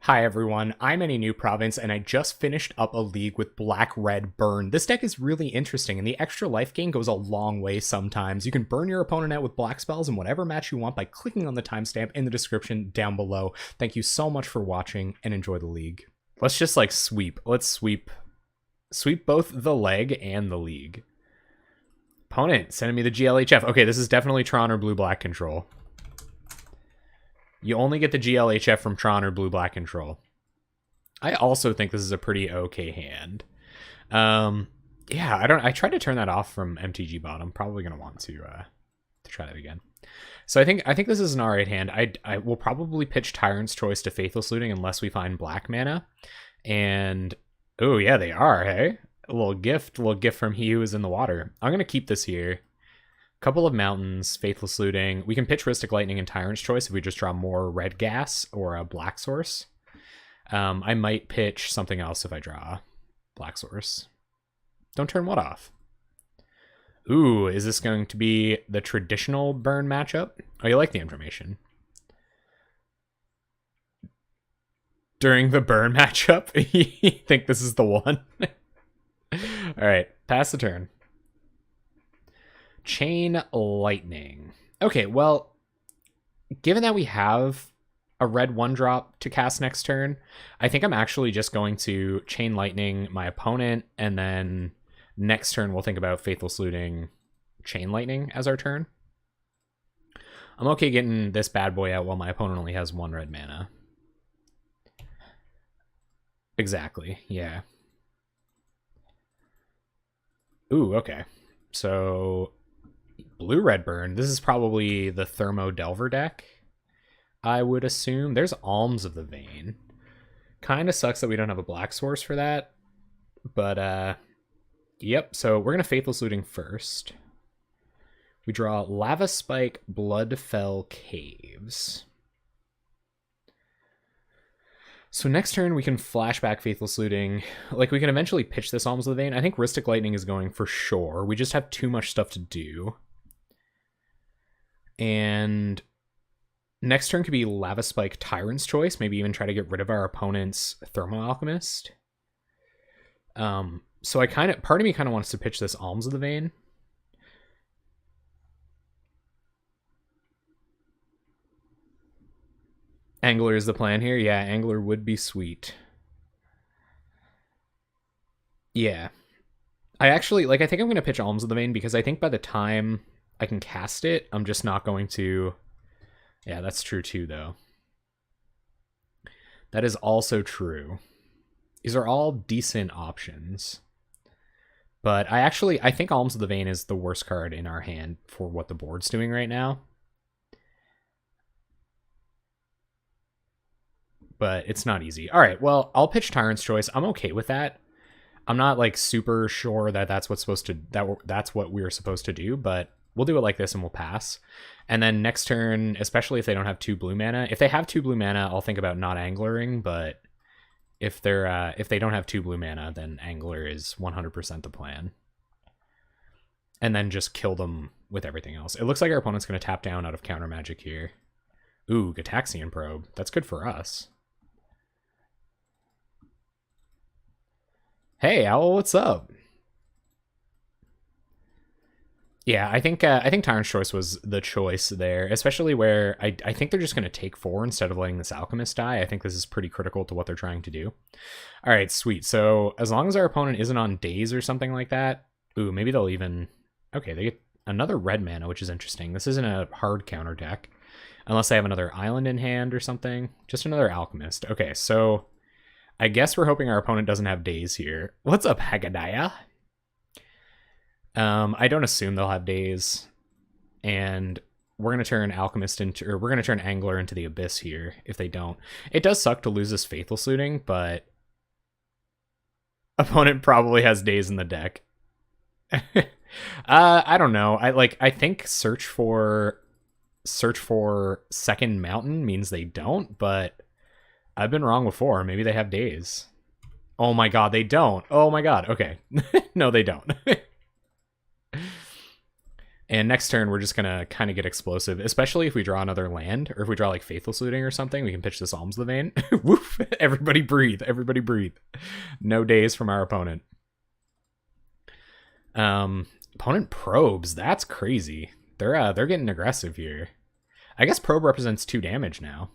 Hi everyone, I'm Any New Province, and I just finished up a league with Black-Red Burn. This deck is really interesting, and the extra life gain goes a long way sometimes. You can burn your opponent out with black spells in whatever match you want by clicking on the timestamp in the description down below. Thank you so much for watching, and enjoy the league. Let's just sweep. Let's sweep both the leg and the league. Opponent, sending me the GLHF. Okay, this is definitely Tron or blue-black control. You only get the GLHF from Tron or blue-black control. I also think this is a pretty okay hand. Yeah, I tried to turn that off from MTGDOM. I'm probably gonna want to try that again. So I think this is an alright hand. I will probably pitch Tyrant's Choice to Faithless Looting unless we find black mana. And oh yeah, they are, hey? A little gift from he who is in the water. I'm gonna keep this here. Couple of mountains, Faithless Looting. We can pitch Rhystic Lightning and Tyrant's Choice if we just draw more red gas or a black source. I might pitch something else if I draw black source. Don't turn what off? Ooh, is this going to be the traditional burn matchup? Oh, you like the information. During the burn matchup, you think this is the one? All right, pass the turn. Chain Lightning. Okay, well, given that we have a red 1-drop to cast next turn, I think I'm actually just going to Chain Lightning my opponent, and then next turn we'll think about Faithless Looting Chain Lightning as our turn. I'm okay getting this bad boy out while my opponent only has 1 red mana. Exactly, yeah. Ooh, okay. So blue-red burn. This is probably the Thermo Delver deck, I would assume. There's Alms of the Vein. Kind of sucks that we don't have a black source for that. But, yep. So we're going to Faithless Looting first. We draw Lava Spike, Bloodfell Caves. So next turn we can flashback Faithless Looting. We can eventually pitch this Alms of the Vein. I think Rhystic Lightning is going for sure. We just have too much stuff to do. And next turn could be Lava Spike, Tyrant's Choice. Maybe even try to get rid of our opponent's Thermo Alchemist. So part of me kind of wants to pitch this Alms of the Vein. Angler is the plan here. Yeah, Angler would be sweet. Yeah. I think I'm going to pitch Alms of the Vein because I think by the time I can cast it, I'm just not going to... Yeah, that's true too, though. That is also true. These are all decent options. But I think Alms of the Vein is the worst card in our hand for what the board's doing right now. But it's not easy. All right, well, I'll pitch Tyrant's Choice. I'm okay with that. I'm not super sure that that's what we're supposed to do, but we'll do it like this and we'll pass. And then next turn, especially if they don't have 2 blue mana, if they have 2 blue mana, I'll think about not anglering. But if they don't have 2 blue mana, then Angler is 100% the plan. And then just kill them with everything else. It looks like our opponent's going to tap down out of counter magic here. Ooh, Gataxian Probe. That's good for us. Hey, Owl, what's up? Yeah, I think Tyrant's Choice was the choice there, especially where I think they're just going to take 4 instead of letting this Alchemist die. I think this is pretty critical to what they're trying to do. All right, sweet. So as long as our opponent isn't on daze or something like that, ooh, maybe they'll even... Okay, they get another red mana, which is interesting. This isn't a hard counter deck, unless they have another island in hand or something. Just another Alchemist. Okay, so I guess we're hoping our opponent doesn't have daze here. What's up, Haggadaya? I don't assume they'll have daze, and we're gonna turn we're gonna turn Angler into the Abyss here if they don't. It does suck to lose this Faithless Looting, but opponent probably has daze in the deck. I don't know. I think search for second mountain means they don't, but I've been wrong before. Maybe they have daze. Oh my god, they don't. Oh my god. Okay. No, they don't. And And next turn, we're just going to kind of get explosive, especially if we draw another land, or if we draw like Faithless Looting or something, we can pitch this Alms of the Vein. Woof! Everybody breathe. Everybody breathe. No days from our opponent. Opponent probes. That's crazy. They're getting aggressive here. I guess probe represents 2 damage now.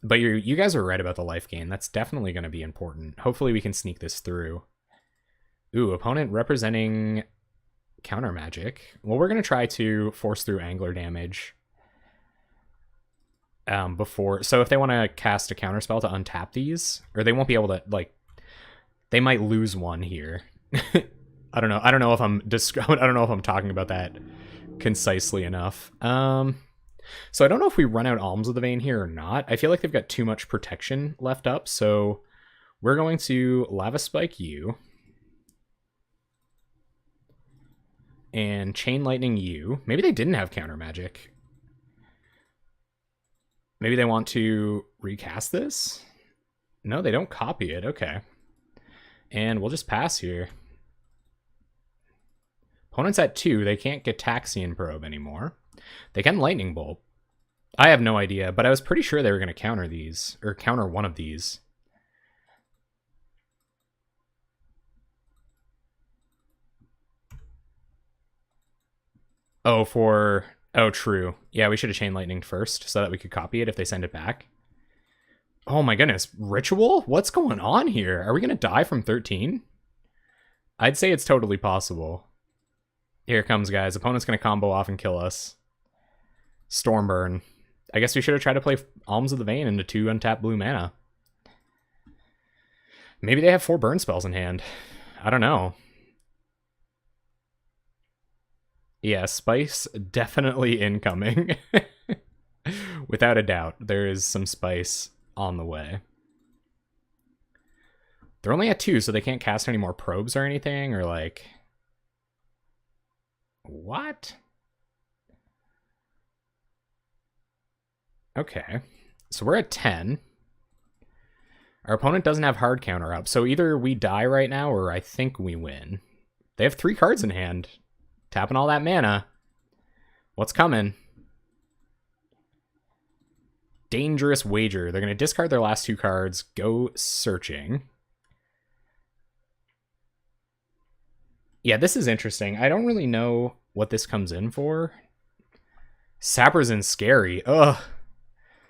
But you guys are right about the life gain. That's definitely going to be important. Hopefully we can sneak this through. Ooh, opponent representing counter magic. Well, we're going to try to force through angler damage before. So if they want to cast a counter spell to untap these, or they won't be able to, like, they might lose one here. I don't know. I don't know if I'm talking about that concisely enough. So I don't know if we run out Alms of the Vein here or not. I feel like they've got too much protection left up, so we're going to Lava Spike you and Chain Lightning you. Maybe they didn't have counter magic. Maybe they want to recast this? No, they don't copy it. Okay. And we'll just pass here. Opponent's at 2. They can't get Taxian Probe anymore. They can Lightning Bolt. I have no idea, but I was pretty sure they were going to counter these, or counter one of these. Oh, true. Yeah, we should have Chain Lightninged first so that we could copy it if they send it back. Oh my goodness, Ritual? What's going on here? Are we going to die from 13? I'd say it's totally possible. Here it comes, guys. Opponent's going to combo off and kill us. Stormburn. I guess we should have tried to play Alms of the Vein into 2 untapped blue mana. Maybe they have 4 burn spells in hand. I don't know. Yeah, spice definitely incoming. Without a doubt, there is some spice on the way. They're only at 2, so they can't cast any more probes or anything, or like... What? Okay, so we're at 10. Our opponent doesn't have hard counter up, so either we die right now or I think we win. They have 3 cards in hand. Tapping all that mana. What's coming? Dangerous Wager. They're going to discard their last 2 cards, go searching. Yeah, this is interesting. I don't really know what this comes in for. Sappers and Scary. Ugh.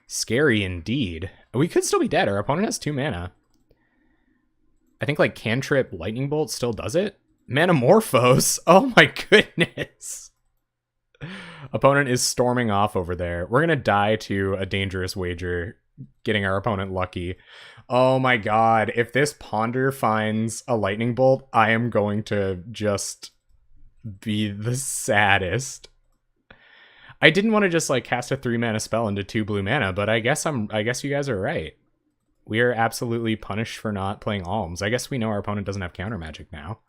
Scary indeed. We could still be dead. Our opponent has 2 mana. I think like Cantrip Lightning Bolt still does it. Manamorphose. Oh my goodness. Opponent is storming off over there. We're going to die to a Dangerous Wager, getting our opponent lucky. Oh my god. If this Ponder finds a Lightning Bolt, I am going to just be the saddest. I didn't want to just like cast a 3 mana spell into 2 blue mana, but I guess you guys are right. We are absolutely punished for not playing Alms. I guess we know our opponent doesn't have counter magic now.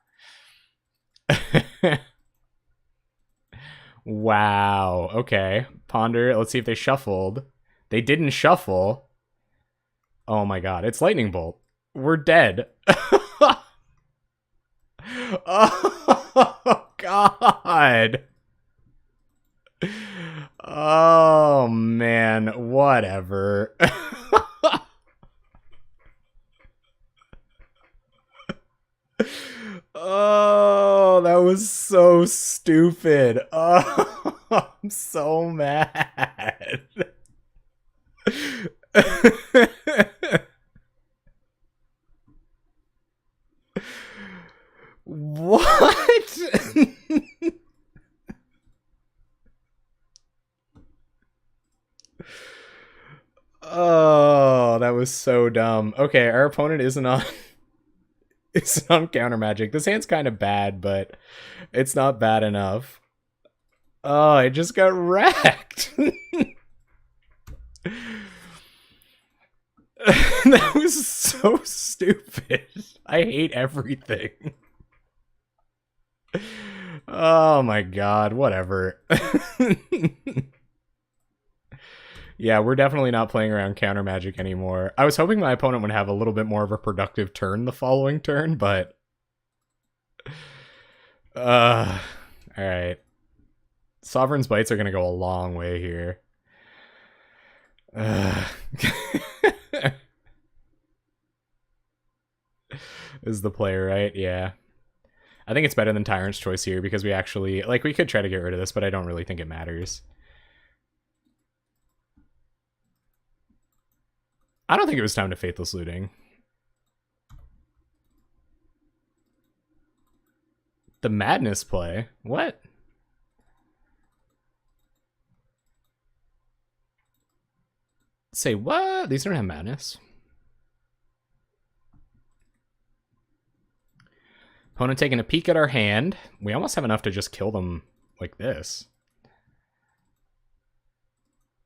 Wow. Okay. Ponder. Let's see if they shuffled. They didn't shuffle. Oh my god. It's Lightning Bolt. We're dead. Oh god. Oh man. Whatever. Oh, that was so stupid. Oh, I'm so mad. What? Oh, that was so dumb. Okay, our opponent isn't on... It's on counter magic. This hand's kind of bad, but it's not bad enough. Oh, I just got wrecked. That was so stupid. I hate everything. Oh my god, whatever. Yeah, we're definitely not playing around counter magic anymore. I was hoping my opponent would have a little bit more of a productive turn the following turn, but... I Alright. Sovereign's Bites are going to go a long way here. Is the play right? Yeah. I think it's better than Tyrant's Choice here because we actually... Like, we could try to get rid of this, but I don't really think it matters. I don't think it was time to Faithless Looting. The Madness play? What? Say what? These don't have Madness. Opponent taking a peek at our hand. We almost have enough to just kill them like this.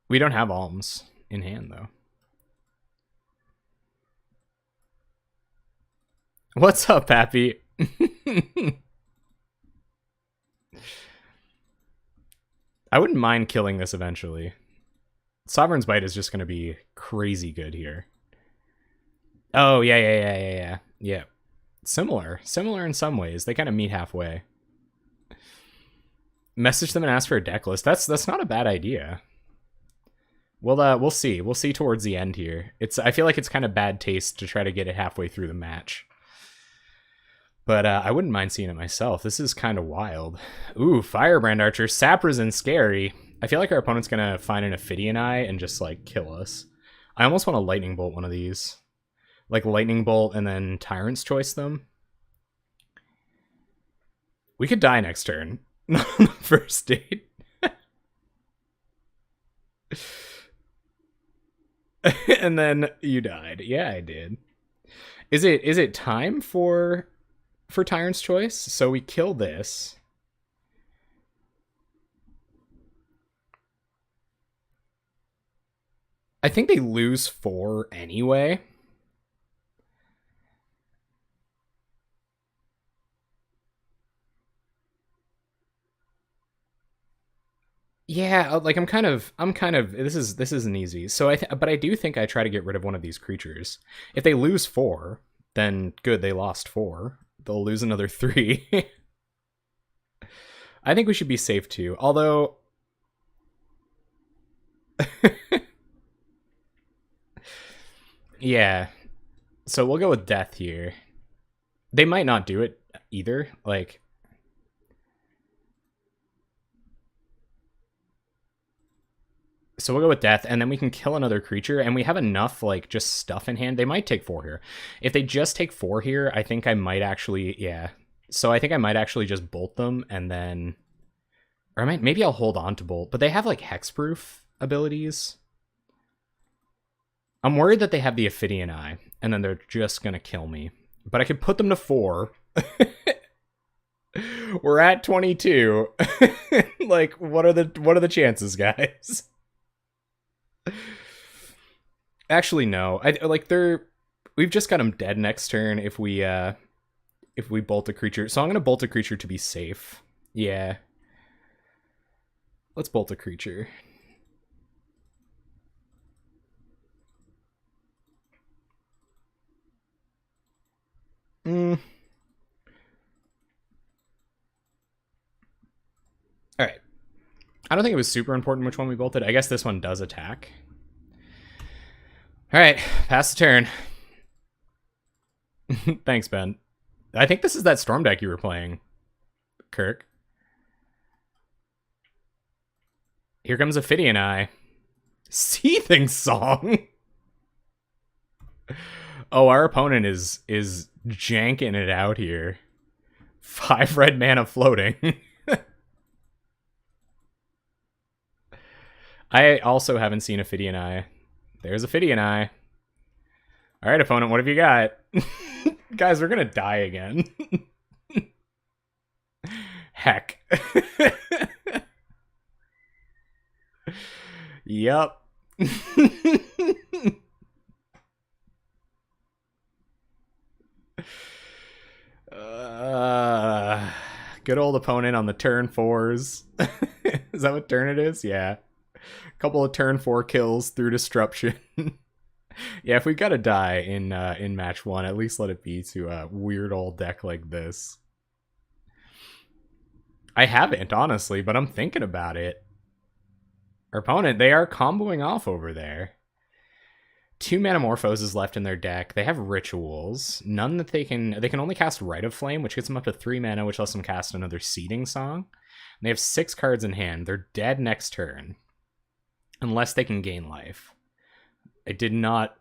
We don't have Alms in hand, though. What's up, Pappy? I wouldn't mind killing this eventually. Sovereign's Bite is just going to be crazy good here. Oh, yeah. Similar in some ways. They kind of meet halfway. Message them and ask for a deck list. That's not a bad idea. We'll see. We'll see towards the end here. I feel like it's kind of bad taste to try to get it halfway through the match. But I wouldn't mind seeing it myself. This is kind of wild. Ooh, Firebrand Archer. Sapra's scary. I feel like our opponent's going to find an Ophidian Eye and just, like, kill us. I almost want to Lightning Bolt one of these. Like, Lightning Bolt and then Tyrant's Choice them. We could die next turn. On the first date. And then you died. Yeah, I did. Is it time for Tyrant's Choice? So we kill this. I think they lose 4 anyway. Yeah, like I'm kind of this isn't easy. So but I do think I try to get rid of one of these creatures. If they lose 4, then good, they lost 4. They'll lose another 3. I think we should be safe too. Although yeah. So we'll go with Death here. They might not do it either. Like, so we'll go with Death, and then we can kill another creature, and we have enough, like, just stuff in hand. They might take 4 here. If they just take 4 here, I think I might actually, yeah. So I think I might actually just Bolt them, and then... Or maybe I'll hold on to Bolt, but they have, like, Hexproof abilities. I'm worried that they have the Ophidian Eye, and then they're just gonna kill me. But I could put them to 4. We're at 22. Like, what are the chances, guys? Actually, no. We've just got them dead next turn if we bolt a creature. So I'm gonna bolt a creature to be safe. Yeah. Let's bolt a creature. Alright. I don't think it was super important which one we bolted. I guess this one does attack. Alright, pass the turn. Thanks, Ben. I think this is that Storm deck you were playing, Kirk. Here comes Ophidian Eye. Seething Song. Oh, our opponent is janking it out here. 5 red mana floating. I also haven't seen Ophidian Eye. There's Ophidian Eye. Alright, opponent, what have you got? Guys, we're gonna die again. Heck. Yup. Good old opponent on the turn 4s. Is that what turn it is? Yeah. Couple of turn 4 kills through Disruption. Yeah, if we gotta die in match 1, at least let it be to a weird old deck like this. I haven't, honestly, but I'm thinking about it. Our opponent, they are comboing off over there. 2 Manamorphoses left in their deck. They have rituals. None that they can only cast Rite of Flame, which gets them up to 3 mana, which lets them cast another Seeding Song. And they have 6 cards in hand. They're dead next turn. Unless they can gain life. I did not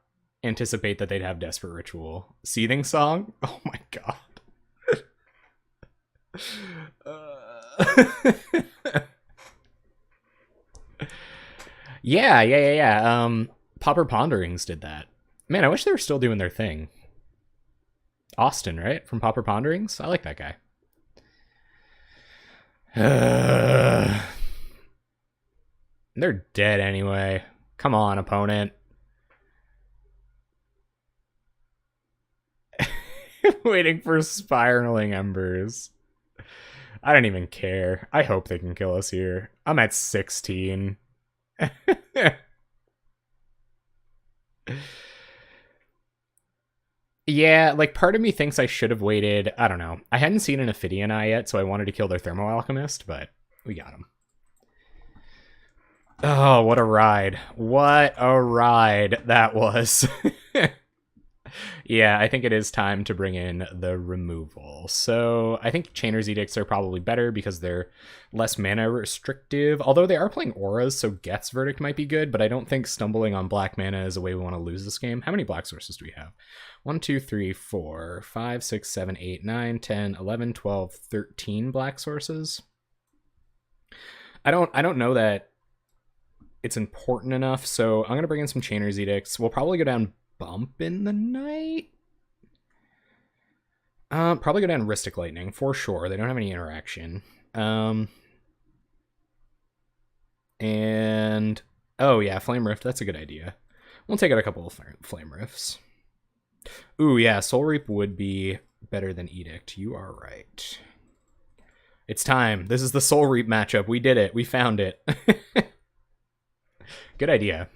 anticipate that they'd have Desperate Ritual. Seething Song? Oh my god. Yeah. Pauper Ponderings did that. Man, I wish they were still doing their thing. Austin, right? From Pauper Ponderings? I like that guy. They're dead anyway. Come on, opponent. Waiting for Spiraling Embers. I don't even care. I hope they can kill us here. I'm at 16. Yeah, like part of me thinks I should have waited. I don't know. I hadn't seen an Ophidian Eye yet, so I wanted to kill their Thermo Alchemist, but we got him. Oh, what a ride. What a ride that was. Yeah, I think it is time to bring in the removal. So I think Chainer's Edicts are probably better because they're less mana restrictive, although they are playing auras, so Geth's Verdict might be good, but I don't think stumbling on black mana is a way we want to lose this game. How many black sources do we have? 1, 2, 3, 4, 5, 6, 7, 8, 9, 10, 11, 12, 13 black sources. I don't know that it's important enough, so I'm going to bring in some Chainer's Edicts. We'll probably go down Bump in the Night. Probably go down Rhystic Lightning for sure. They don't have any interaction. And oh yeah, Flame Rift. That's a good idea. We'll take out a couple of Flame Rifts. Ooh yeah, Soul Reap would be better than Edict. You are right. It's time. This is the Soul Reap matchup. We did it. We found it. Good idea.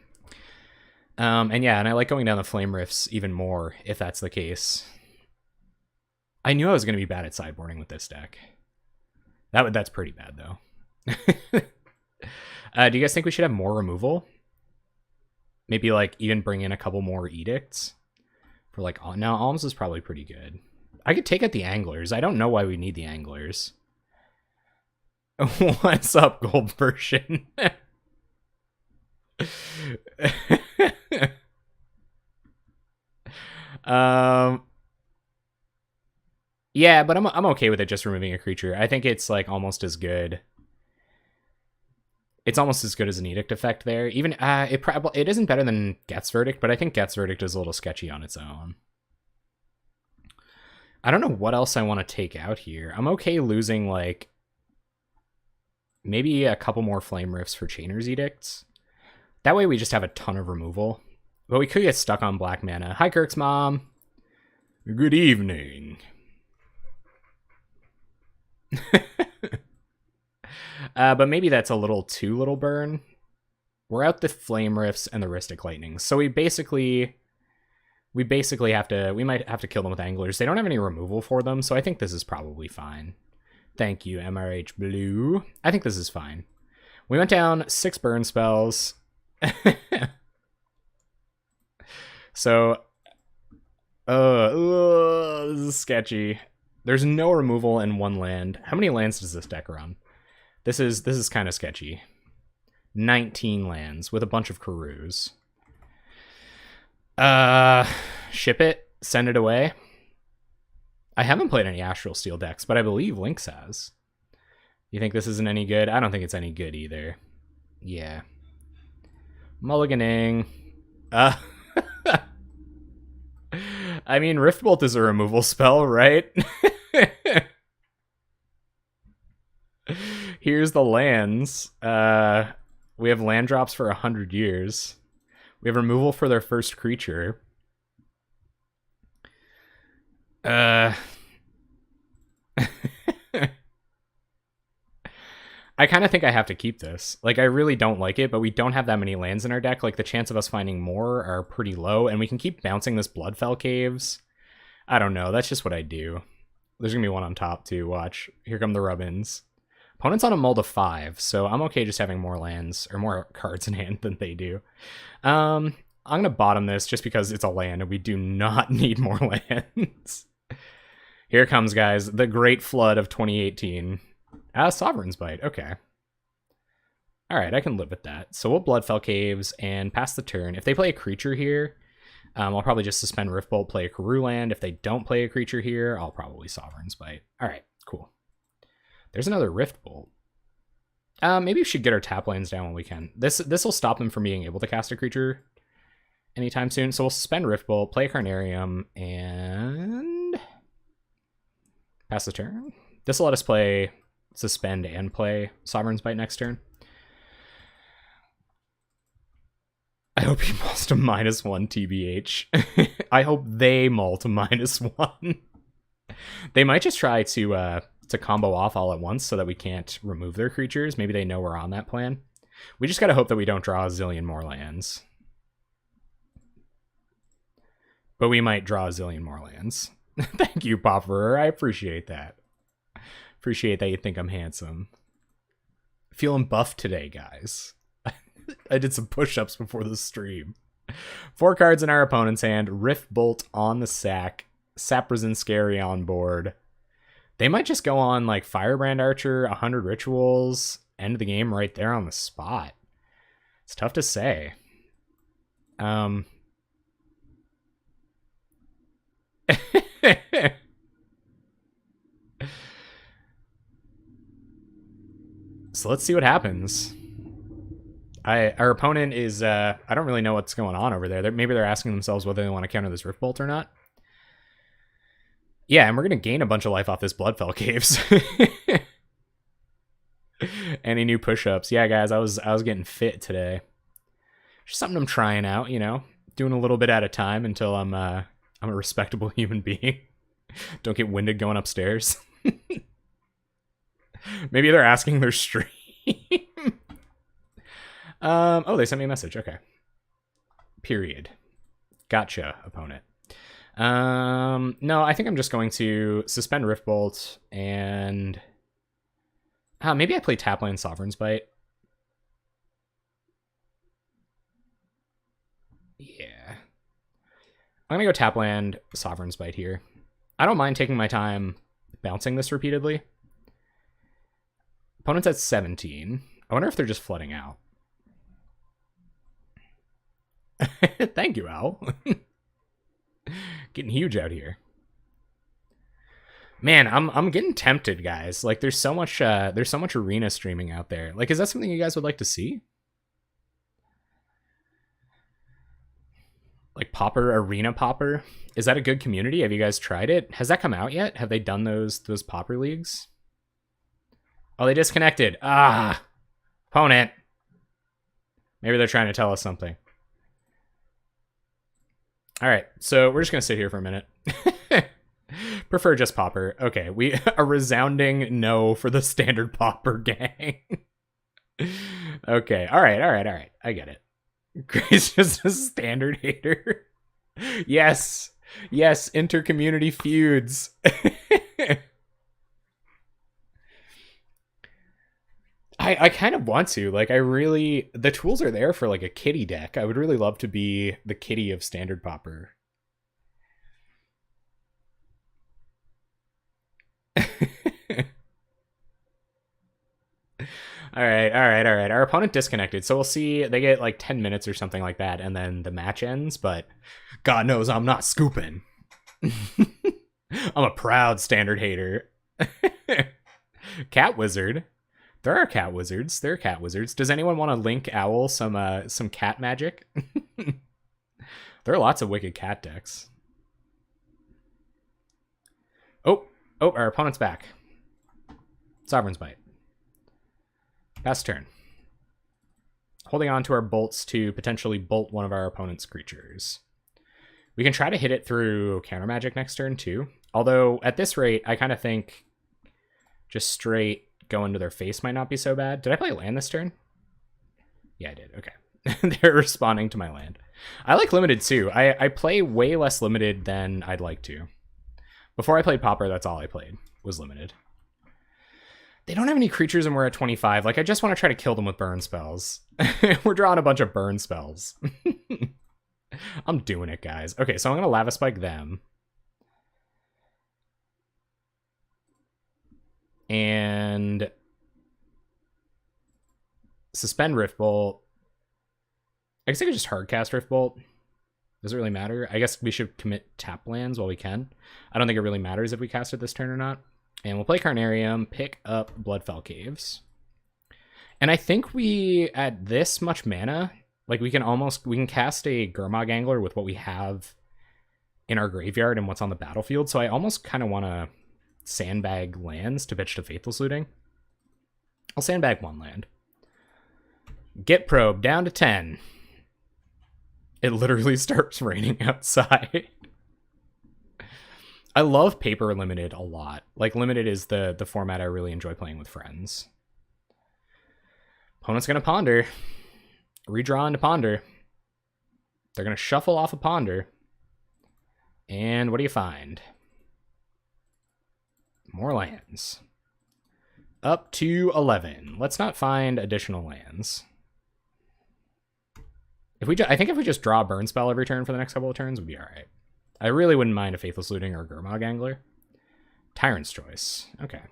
And yeah, and I like going down the Flame Rifts even more, if that's the case. I knew I was going to be bad at sideboarding with this deck. That's pretty bad, though. Do you guys think we should have more removal? Maybe, like, even bring in a couple more Edicts? For, like, now, Alms is probably pretty good. I could take out the Anglers. I don't know why we need the Anglers. What's up, gold version? Yeah, but I'm okay with it just removing a creature. I think it's like almost as good. It's almost as good as an Edict effect there. Even it isn't better than Geth's Verdict, but I think Geth's Verdict is a little sketchy on its own. I don't know what else I want to take out here. I'm okay losing like maybe a couple more Flame Rifts for Chainer's Edicts. That way we just have a ton of removal. But we could get stuck on black mana. Hi, Kirk's mom. Good evening. But maybe that's a little too little burn. We're out the Flame Rifts and the Rhystic Lightnings. So we might have to kill them with Anglers. They don't have any removal for them, so I think this is probably fine. Thank you, MRH Blue. I think this is fine. We went down 6 burn spells. So, this is sketchy. There's no removal in 1 land. How many lands does this deck run? This is kind of sketchy. 19 lands with a bunch of Karus. Ship it, send it away. I haven't played any Astral Steel decks, but I believe Lynx has. You think this isn't any good? I don't think it's any good either. Yeah. Mulliganing. I mean, Riftbolt is a removal spell, right? Here's the lands. We have land drops for 100 years. We have removal for their first creature. I kind of think I have to keep this. Like, I really don't like it, but we don't have that many lands in our deck. Like, the chance of us finding more are pretty low, and we can keep bouncing this Bloodfell Caves. I don't know. That's just what I do. There's going to be one on top, too. Watch. Here come the Rubbins. Opponent's on a mull to 5, so I'm okay just having more lands, or more cards in hand than they do. I'm going to bottom this just because it's a land, and we do not need more lands. Here comes, guys, the Great Flood of 2018. Sovereign's Bite, okay. Alright, I can live with that. So we'll Bloodfell Caves and pass the turn. If they play a creature here, I'll probably just suspend Riftbolt, play a Karoo land. If they don't play a creature here, I'll probably Sovereign's Bite. Alright, cool. There's another Riftbolt. Maybe we should get our tap lands down when we can. This will stop them from being able to cast a creature anytime soon. So we'll suspend Riftbolt, play a Carnarium, and pass the turn. This will let us play suspend and play Sovereign's Bite next turn. I hope he mulls to -1 TBH. I hope they mull to -1. They might just try to combo off all at once so that we can't remove their creatures. Maybe they know we're on that plan. We just gotta hope that we don't draw a zillion more lands. But we might draw a zillion more lands. Thank you, Pauper. I appreciate that. Appreciate that you think I'm handsome. Feeling buff today, guys. I did some push-ups before the stream. 4 cards in our opponent's hand. Riftbolt on the sack. Saprazen Scary on board. They might just go on like Firebrand Archer, 100 Rituals, end the game right there on the spot. It's tough to say. So let's see what happens. Our opponent is, I don't really know what's going on over there. Maybe they're asking themselves whether they want to counter this Riftbolt or not. Yeah, and we're going to gain a bunch of life off this Bloodfell Caves. Any new push-ups? Yeah, guys, I was getting fit today. Just something I'm trying out, you know, doing a little bit at a time until I'm a respectable human being. Don't get winded going upstairs. Maybe they're asking their stream. Oh, they sent me a message. Okay. Period. Gotcha, opponent. No, I think I'm just going to suspend Riftbolt and maybe I play Tapland Sovereign's Bite. Yeah. I'm gonna go Tapland Sovereign's Bite here. I don't mind taking my time bouncing this repeatedly. Opponent's at 17. I wonder if they're just flooding out. Thank you, Al. Getting huge out here. Man, I'm getting tempted, guys. Like there's so much arena streaming out there. Like, is that something you guys would like to see? Like Pauper, Arena Pauper? Is that a good community? Have you guys tried it? Has that come out yet? Have they done those Pauper leagues? Oh, they disconnected. Ah, opponent. Maybe they're trying to tell us something. All right, so we're just gonna sit here for a minute. Prefer just Pauper. Okay, a resounding no for the standard Pauper gang. Okay, all right. I get it. Gray's just a standard hater. Yes, inter-community feuds. I kind of want to. Like, the tools are there for, like, a kitty deck. I would really love to be the kitty of standard Pauper. All right. Our opponent disconnected, so we'll see. They get, like, 10 minutes or something like that, and then the match ends, but God knows I'm not scooping. I'm a proud standard hater. Cat Wizard. There are cat wizards. Does anyone want to link Owl some cat magic? There are lots of wicked cat decks. Oh, our opponent's back. Sovereign's Bite. Pass turn. Holding on to our bolts to potentially bolt one of our opponent's creatures. We can try to hit it through counter magic next turn too. Although at this rate, I kind of think just straight go into their face might not be so bad. Did I play land this turn? Yeah, I did. Okay. They're responding to my land. I like limited too. I play way less limited than I'd like to. Before I played Pauper, that's all I played was limited. They don't have any creatures and we're at 25. Like, I just want to try to kill them with burn spells. We're drawing a bunch of burn spells. I'm doing it, guys. Okay, so I'm going to Lava Spike them. And suspend Riftbolt. I guess I could just hardcast Riftbolt. Does it really matter? I guess we should commit tap lands while we can. I don't think it really matters if we cast it this turn or not. And we'll play Carnarium, pick up Bloodfell Caves. And I think we, at this much mana, like we can cast a Gurmag Angler with what we have in our graveyard and what's on the battlefield. So I almost kind of want to sandbag lands to bitch to Faithless Looting. I'll sandbag one land. Get Probe down to 10. It literally starts raining outside. I love Paper Limited a lot. Like, Limited is the format I really enjoy playing with friends. Opponent's going to Ponder. Redraw into Ponder. They're going to shuffle off a Ponder. And what do you find? More lands. Up to 11. Let's not find additional lands. I think if we just draw a burn spell every turn for the next couple of turns, we'd be all right. I really wouldn't mind a Faithless Looting or a Gurmag Angler. Tyrant's Choice. Okay.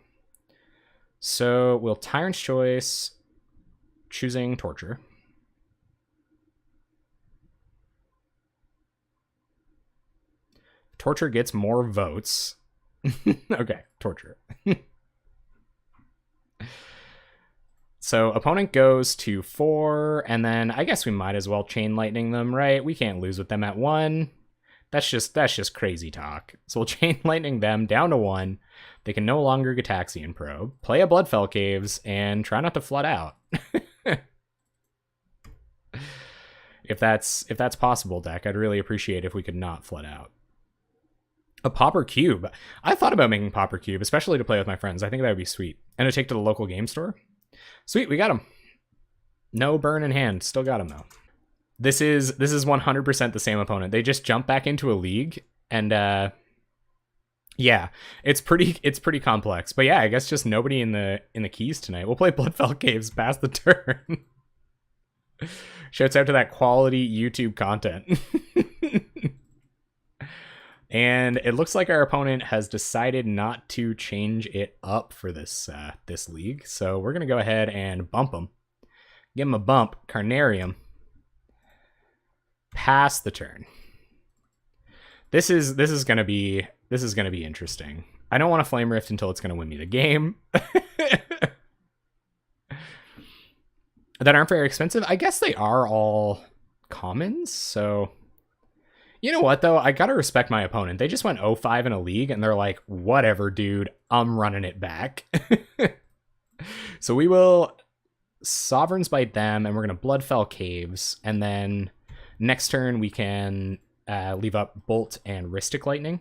So we'll Tyrant's Choice, choosing Torture. Torture gets more votes. Okay, Torture. So opponent goes to 4, and then I guess we might as well Chain Lightning them, right? We can't lose with them at 1. That's just crazy talk. So we'll Chain Lightning them down to 1. They can no longer Gitaxian Probe, play a Bloodfell Caves, and try not to flood out. If that's possible, deck, I'd really appreciate if we could not flood out. A Pauper Cube. I thought about making Pauper Cube, especially to play with my friends. I think that would be sweet. And to take to the local game store. Sweet, we got him. No burn in hand. Still got him, though. This is 100% the same opponent. They just jump back into a league, and yeah, it's pretty complex. But yeah, I guess just nobody in the keys tonight. We'll play Bloodfell Caves past the turn. Shouts out to that quality YouTube content. And it looks like our opponent has decided not to change it up for this league. So we're going to go ahead and bump him. Give him a bump. Carnarium. Pass the turn. This is going to be interesting. I don't want to Flame Rift until it's going to win me the game. That aren't very expensive. I guess they are all commons, so... You know what, though? I gotta respect my opponent. They just went 0-5 in a league, and they're like, whatever, dude. I'm running it back. So we will Sovereign's Bite them, and we're going to Bloodfell Caves. And then next turn, we can leave up Bolt and Rhystic Lightning.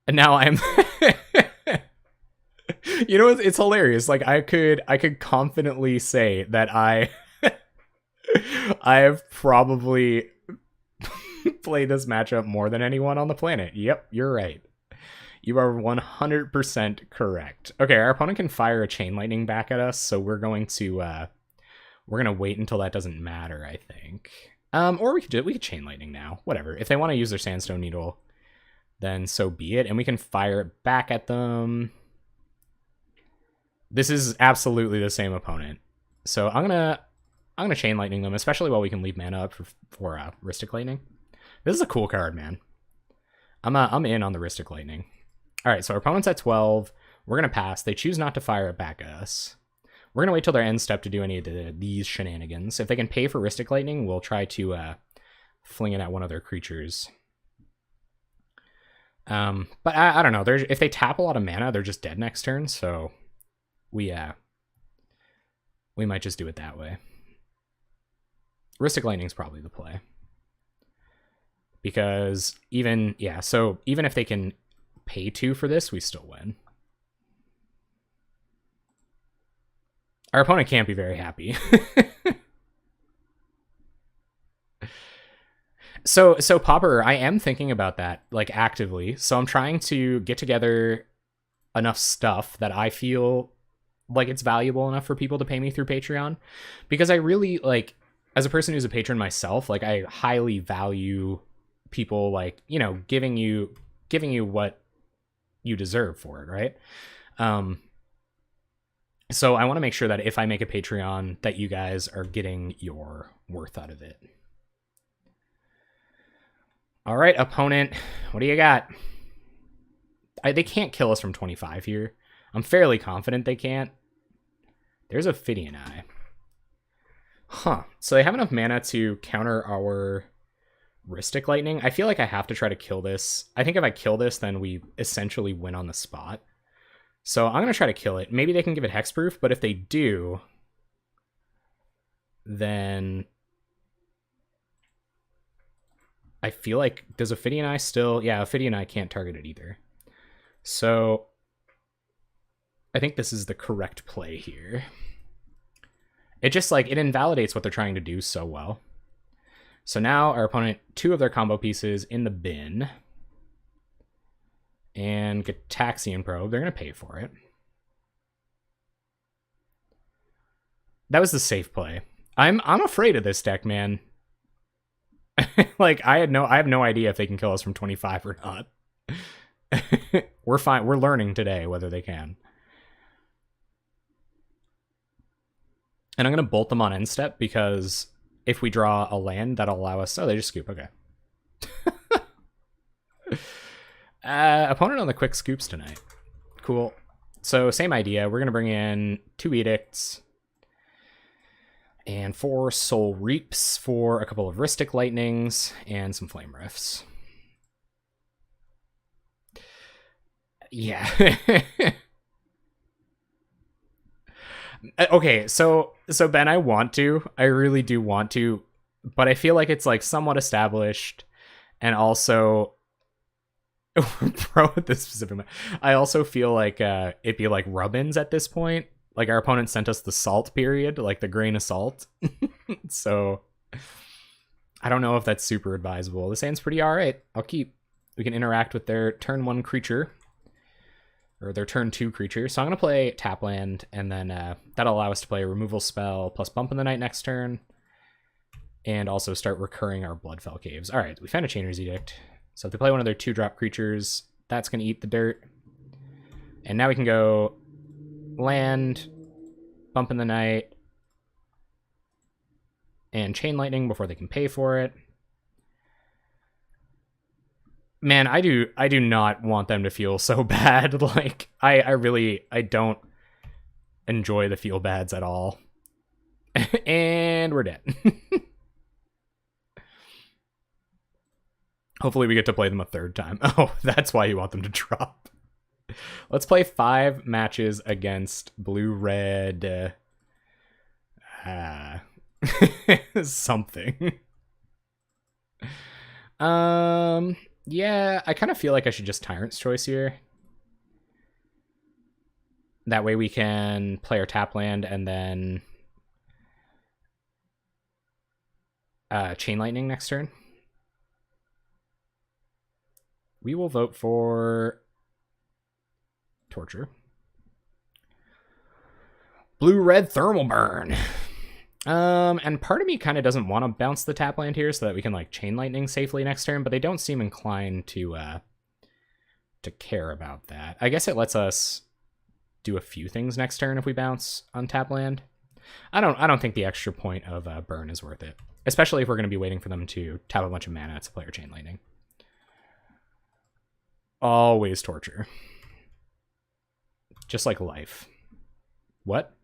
And now I'm... You know, it's hilarious. Like, I could confidently say that I've probably played this matchup more than anyone on the planet. Yep, you're right. You are 100% correct. Okay, our opponent can fire a Chain Lightning back at us, so we're going to wait until that doesn't matter, I think. Or we could Chain Lightning now. Whatever. If they want to use their Sandstone Needle, then so be it, and we can fire it back at them. This is absolutely the same opponent. So I'm gonna Chain Lightning them, especially while we can leave mana up for Rhystic Lightning. This is a cool card, man. I'm in on the Rhystic Lightning. All right, so our opponent's at 12. We're gonna pass. They choose not to fire it back at us. We're gonna wait till their end step to do any of these shenanigans. If they can pay for Rhystic Lightning, we'll try to fling it at one of their creatures. But I don't know. If they tap a lot of mana, they're just dead next turn. So we might just do it that way. Rhystic Lightning's probably the play. Because even if they can pay 2 for this, we still win. Our opponent can't be very happy. So Pauper, I am thinking about that, like, actively. So I'm trying to get together enough stuff that I feel like it's valuable enough for people to pay me through Patreon, because I really, like, as a person who's a patron myself, like, I highly value people, like, you know, giving you what you deserve for it, right? So I want to make sure that if I make a Patreon, that you guys are getting your worth out of it. All right, opponent, what do you got? They can't kill us from 25 here. I'm fairly confident they can't. There's Ophidian Eye. Huh. So they have enough mana to counter our Rhystic Lightning. I feel like I have to try to kill this. I think if I kill this, then we essentially win on the spot. So I'm going to try to kill it. Maybe they can give it hexproof, but if they do, then I feel like, does Ophidian Eye still... Yeah, Ophidian Eye can't target it either. So I think this is the correct play here. It just, like, it invalidates what they're trying to do so well. So now our opponent, 2 of their combo pieces in the bin. And Gitaxian Probe, they're going to pay for it. That was the safe play. I'm afraid of this deck, man. Like, I have no idea if they can kill us from 25 or not. We're fine. We're learning today whether they can. And I'm going to bolt them on end step, because if we draw a land, that'll allow us... Oh, they just scoop. Okay. Opponent on the quick scoops tonight. Cool. So same idea. We're going to bring in 2 Edicts and 4 Soul Reaps for a couple of Rhystic Lightnings and some Flame Rifts. Yeah. Okay, so Ben, I really do want to, but I feel like it's, like, somewhat established, and also... Pro at this specific moment. I also feel like it'd be like rub-ins at this point. Like, our opponent sent us the salt period, like the grain of salt. So I don't know if that's super advisable. This hand's pretty alright. I'll keep. We can interact with their turn 1 creature, or their turn 2 creature. So I'm going to play tap land, and then that'll allow us to play a removal spell plus Bump in the Night next turn, and also start recurring our Bloodfell Caves. Alright, we found a Chainer's Edict. So if they play one of their 2-drop creatures, that's going to eat the dirt. And now we can go land, Bump in the Night, and Chain Lightning before they can pay for it. Man, I do not want them to feel so bad. Like, I don't enjoy the feel bads at all. And we're dead. Hopefully we get to play them a 3rd time. Oh, that's why you want them to drop. Let's play 5 matches against blue-red... something. Yeah, I kind of feel like I should just Tyrant's Choice here. That way we can play our tap land and then Chain Lightning next turn. We will vote for Torture. Blue-red Thermal Burn. And part of me kind of doesn't want to bounce the tap land here so that we can, like, Chain Lightning safely next turn, but they don't seem inclined to care about that. I guess it lets us do a few things next turn if we bounce on tap land. I don't think the extra point of burn is worth it, especially if we're going to be waiting for them to tap a bunch of mana to play our Chain Lightning. Always Torture. Just like life. What?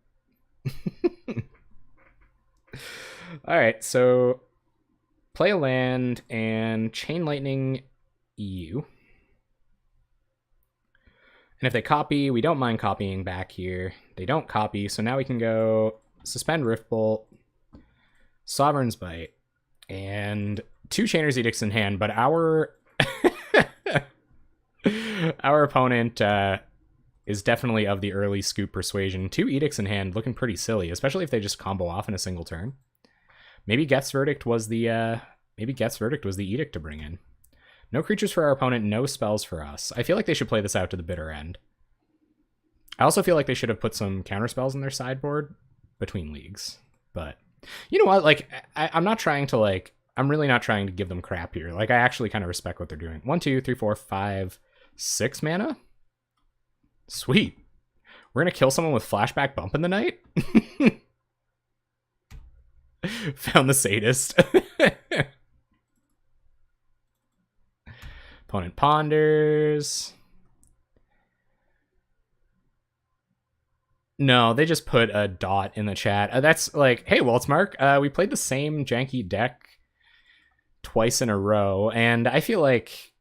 Alright, so play a land and Chain Lightning you. And if they copy, we don't mind copying back here. They don't copy, so now we can go Suspend Riftbolt, Sovereign's Bite, and 2 Chainer's Edicts in hand, but our our opponent is definitely of the early scoop persuasion. 2 Edicts in hand, looking pretty silly, especially if they just combo off in a single turn. Maybe Geth's Verdict was the Maybe Geth's Verdict was the edict to bring in. No creatures for our opponent, no spells for us. I feel like they should play this out to the bitter end. I also feel like they should have put some counter spells in their sideboard between leagues. But you know what? Like, I'm not trying to, like, I'm really not trying to give them crap here. Like, I actually kind of respect what they're doing. 1, 2, 3, 4, 5, 6 mana? Sweet. We're going to kill someone with Flashback Bump in the night? Found the sadist. Opponent ponders. No, they just put a dot in the chat. That's like, hey, Waltzmark, we played the same janky deck twice in a row, and I feel like,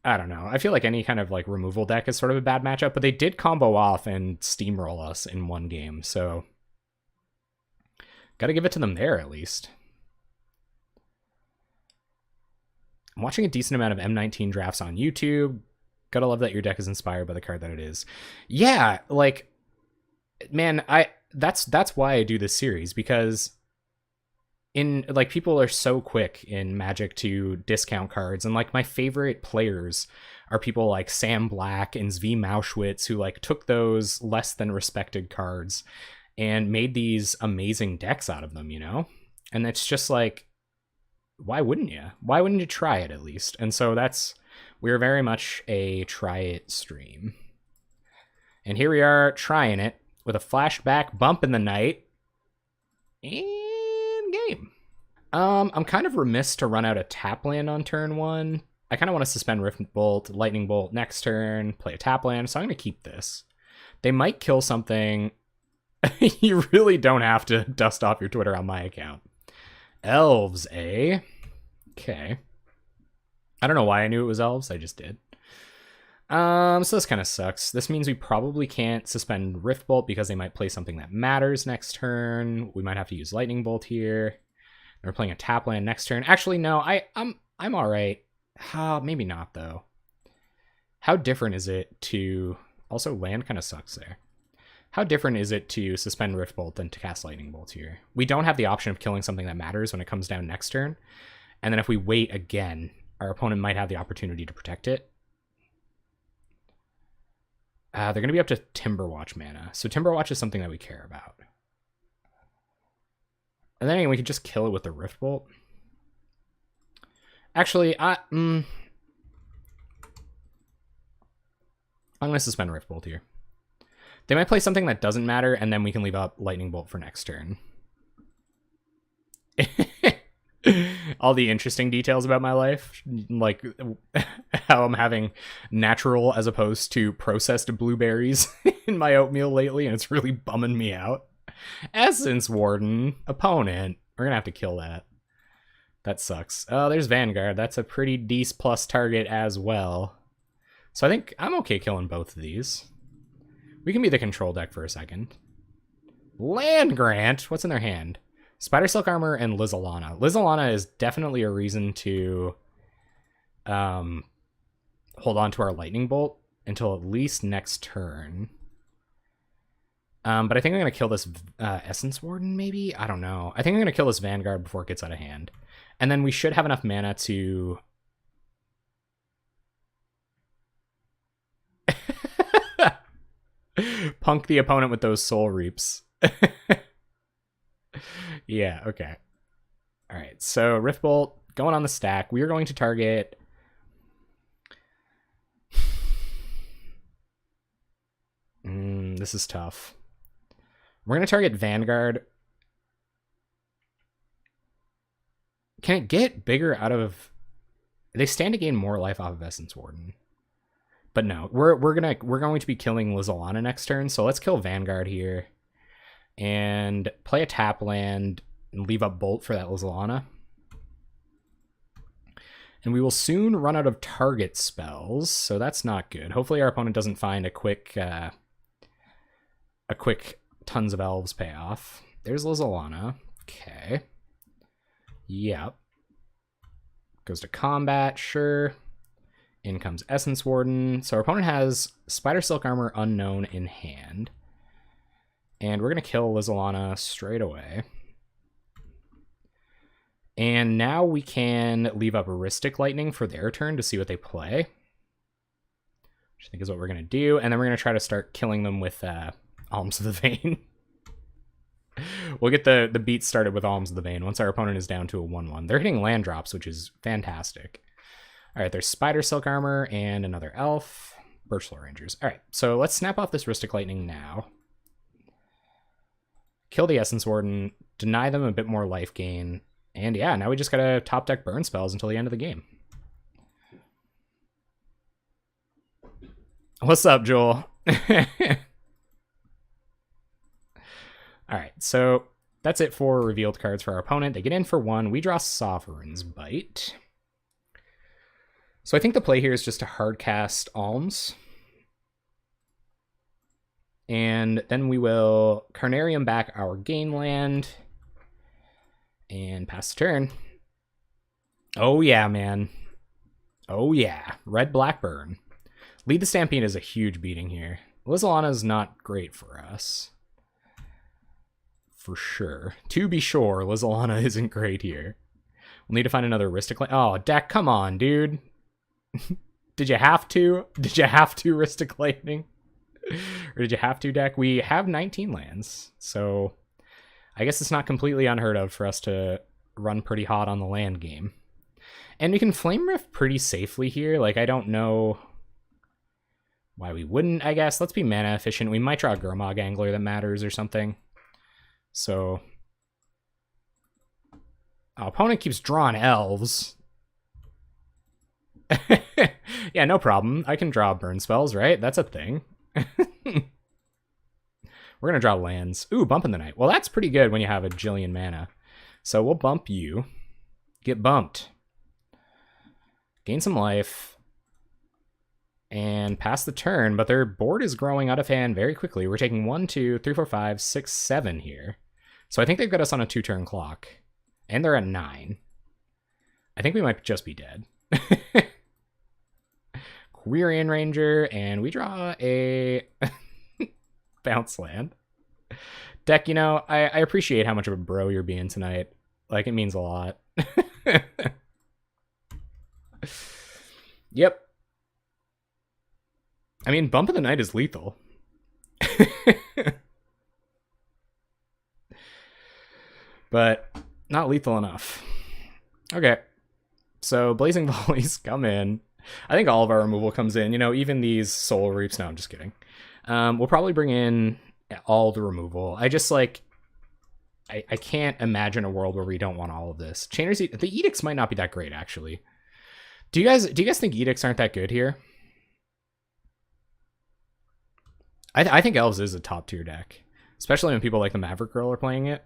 I don't know, I feel like any kind of like removal deck is sort of a bad matchup, but they did combo off and steamroll us in one game, so gotta give it to them there at least. I'm watching a decent amount of M19 drafts on YouTube. Gotta love that your deck is inspired by the card that it is. Yeah, like, man, that's why I do this series, because in like people are so quick in Magic to discount cards, and like my favorite players are people like Sam Black and Zvi Mauschwitz, who like took those less than respected cards and made these amazing decks out of them, you know? And it's just like, why wouldn't you? Why wouldn't you try it at least? And so we're very much a try it stream. And here we are trying it with a Flashback Bump in the night. And game. I'm kind of remiss to run out a tap land on turn 1. I kind of want to suspend Rift Bolt, Lightning Bolt next turn, play a tap land, so I'm going to keep this. They might kill something. You really don't have to dust off your Twitter on my account. Elves, eh? Okay. I don't know why I knew it was Elves, I just did. So this kind of sucks. This means we probably can't suspend Rift Bolt because they might play something that matters next turn. We might have to use Lightning Bolt here. We're playing a tap land next turn. Actually, no, I'm all right. Maybe not though. How different is it to also land kind of sucks there? How different is it to suspend Rift Bolt than to cast Lightning Bolt here? We don't have the option of killing something that matters when it comes down next turn. And then if we wait again, our opponent might have the opportunity to protect it. They're going to be up to Timberwatch mana. So Timberwatch is something that we care about. And then we could just kill it with the Rift Bolt. Actually, I'm going to suspend Rift Bolt here. They might play something that doesn't matter, and then we can leave up Lightning Bolt for next turn. All the interesting details about my life, like how I'm having natural as opposed to processed blueberries in my oatmeal lately, and it's really bumming me out. Essence Warden, opponent. We're gonna have to kill that. That sucks. Oh, there's Vanguard. That's a pretty decent plus target as well. So I think I'm okay killing both of these. We can be the control deck for a second. Land Grant. What's in their hand? Spider Silk Armor and Lizalana. Lizalana is definitely a reason to hold on to our Lightning Bolt until at least next turn. But I think I'm going to kill this Essence Warden, maybe? I don't know. I think I'm going to kill this Vanguard before it gets out of hand. And then we should have enough mana to... punk the opponent with those Soul Reaps. Yeah, okay. All right, so Rift Bolt going on the stack. We are going to target... this is tough. We're going to target Vanguard. Can it get bigger out of... They stand to gain more life off of Essence Warden. But no, we're going to be killing Lizalana next turn, so let's kill Vanguard here. And play a tap land and leave up Bolt for that Lizalana. And we will soon run out of target spells, so that's not good. Hopefully our opponent doesn't find a quick Tons of Elves payoff. There's Lizalana. Okay. Yep. Goes to combat, sure. In comes Essence Warden. So our opponent has Spider Silk Armor Unknown in hand. And we're going to kill Lizalana straight away. And now we can leave up Ristic Lightning for their turn to see what they play, which I think is what we're going to do. And then we're going to try to start killing them with Alms of the Vein. We'll get the beat started with Alms of the Vein once our opponent is down to a 1/1. They're hitting land drops, which is fantastic. All right, there's Spider Silk Armor and another Elf. Birchlow Rangers. All right, so let's snap off this Ristic Lightning now. Kill the Essence Warden, deny them a bit more life gain, and yeah, now we just gotta top deck burn spells until the end of the game. What's up, Joel? Alright, so that's it for revealed cards for our opponent. They get in for 1. We draw Sovereign's Bite. So I think the play here is just to hard cast Alms. And then we will Carnarium back our gain land and pass the turn. Oh yeah, man. Oh yeah. Red Blackburn. Lead the Stampede is a huge beating here. Lizalana is not great for us. For sure. To be sure, Lizalana isn't great here. We'll need to find another Ristic Lightning. Oh, deck, come on, dude. Did you have to? Did you have to Ristic Lightning? Or did you have to, deck? We have 19 lands, so I guess it's not completely unheard of for us to run pretty hot on the land game. And we can Flame Rift pretty safely here. Like, I don't know why we wouldn't, I guess. Let's be mana efficient. We might draw a Gurmag Angler that matters or something. So our opponent keeps drawing Elves. Yeah, no problem. I can draw burn spells, right? That's a thing. We're gonna draw lands. Ooh, Bump in the Night. Well, that's pretty good when you have a jillion mana. So we'll bump you. Get bumped. Gain some life. And pass the turn, but their board is growing out of hand very quickly. We're taking 1, 2, 3, 4, 5, 6, 7 here. So I think they've got us on a 2-turn clock. And they're at 9. I think we might just be dead. Quirion Ranger, and we draw a bounce land. Deck, you know, I appreciate how much of a bro you're being tonight. Like, it means a lot. Yep. I mean, Bump of the Night is lethal. But not lethal enough. Okay. So Blazing Volleys come in. I think all of our removal comes in. You know, even these Soul Reaps. No, I'm just kidding. We'll probably bring in all the removal. I just, like... I can't imagine a world where we don't want all of this. Chainer's... The Edicts might not be that great, actually. Do you guys think Edicts aren't that good here? I think Elves is a top tier deck, especially when people like the Maverick Girl are playing it.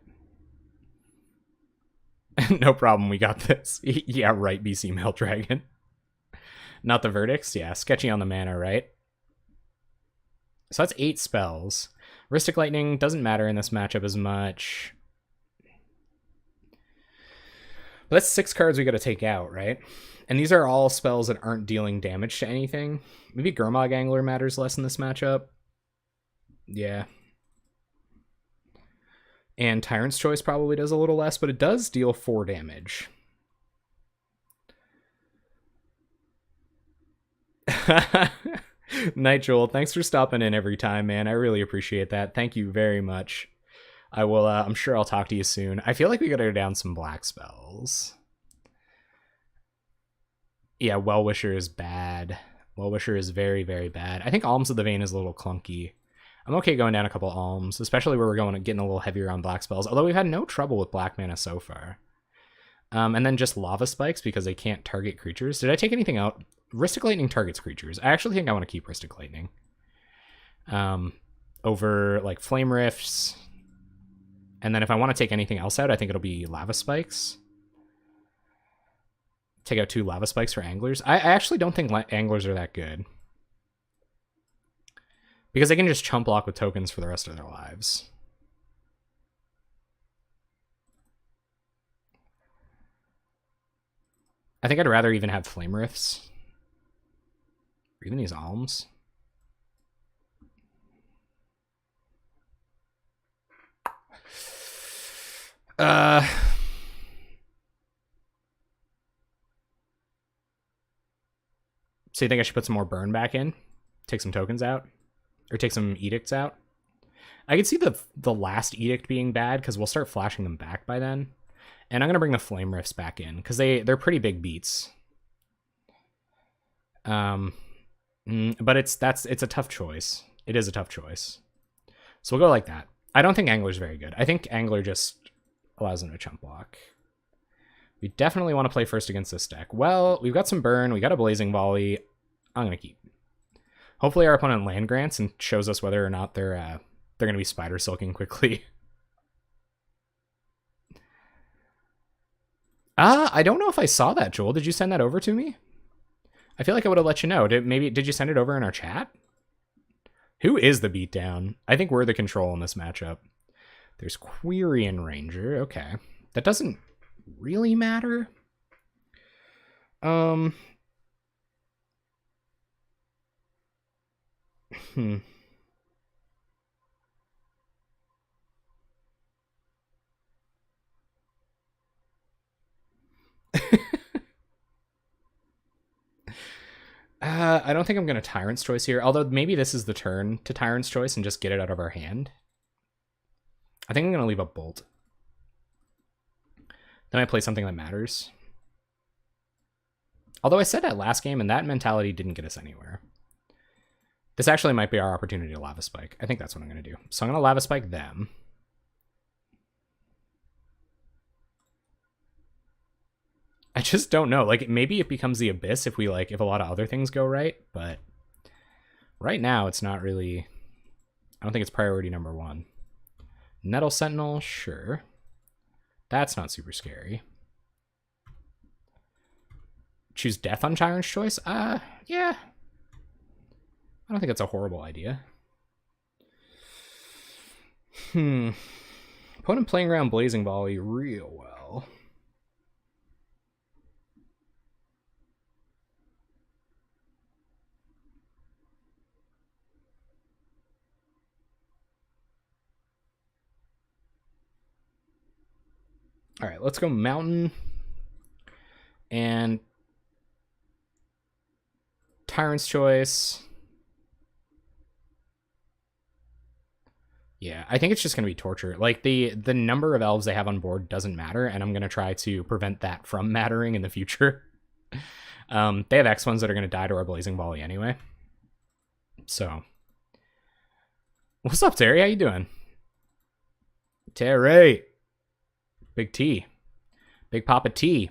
No problem, we got this. Yeah, right, BC Male Dragon. Not the Verdicts? Yeah, sketchy on the mana, right? So that's 8 spells. Ristic Lightning doesn't matter in this matchup as much. But that's 6 cards we gotta take out, right? And these are all spells that aren't dealing damage to anything. Maybe Gurmag Angler matters less in this matchup. Yeah. And Tyrant's Choice probably does a little less, but it does deal 4 damage. Night Joel, thanks for stopping in every time, man. I really appreciate that. Thank you very much. I will, I'm sure I'll talk to you soon. I feel like we gotta go down some black spells. Yeah, Well-Wisher is bad. Well-Wisher is very, very bad. I think Alms of the Vein is a little clunky. I'm okay going down a couple Alms, especially where we're getting a little heavier on black spells, although we've had no trouble with black mana so far. And then just Lava Spikes because they can't target creatures. Did I take anything out? Ristic Lightning targets creatures. I actually think I want to keep Ristic Lightning. Over, like, Flame Rifts. And then if I want to take anything else out, I think it'll be Lava Spikes. Take out 2 Lava Spikes for Anglers. I actually don't think Anglers are that good. Because they can just chump block with tokens for the rest of their lives. I think I'd rather even have Flame Rifts. Or even these Alms. So you think I should put some more burn back in? Take some tokens out? Or take some edicts out? I could see the last edict being bad because we'll start flashing them back by then. And I'm going to bring the Flame Rifts back in because they're pretty big beats. But it's a tough choice. It is a tough choice. So we'll go like that. I don't think Angler's very good. I think Angler just allows them to chump block. We definitely want to play first against this deck. Well, we've got some burn. We got a Blazing Volley. I'm going to keep. Hopefully our opponent land grants and shows us whether or not they're going to be Spider Silking quickly. I don't know if I saw that, Joel. Did you send that over to me? I feel like I would have let you know. Did you send it over in our chat? Who is the beatdown? I think we're the control in this matchup. There's Quirion Ranger. Okay. That doesn't really matter. I don't think I'm going to Tyrant's Choice here, although maybe this is the turn to Tyrant's Choice and just get it out of our hand. I think I'm going to leave a Bolt. Then I play something that matters. Although I said that last game, and that mentality didn't get us anywhere. This actually might be our opportunity to Lava Spike. I think that's what I'm going to do. So I'm going to Lava Spike them. I just don't know. Like, maybe it becomes the Abyss if if a lot of other things go right, but right now it's not really, I don't think it's priority number one. Nettle Sentinel, sure. That's not super scary. Choose Death on Tyrant's Choice? Yeah. I don't think it's a horrible idea. Opponent playing around Blazing Volley real well. All right, let's go Mountain and Tyrant's Choice. Yeah, I think it's just going to be torture. Like, the number of elves they have on board doesn't matter, and I'm going to try to prevent that from mattering in the future. They have X-ones that are going to die to our Blazing Volley anyway. So, what's up, Terry? How you doing? Terry! Big T. Big Papa T.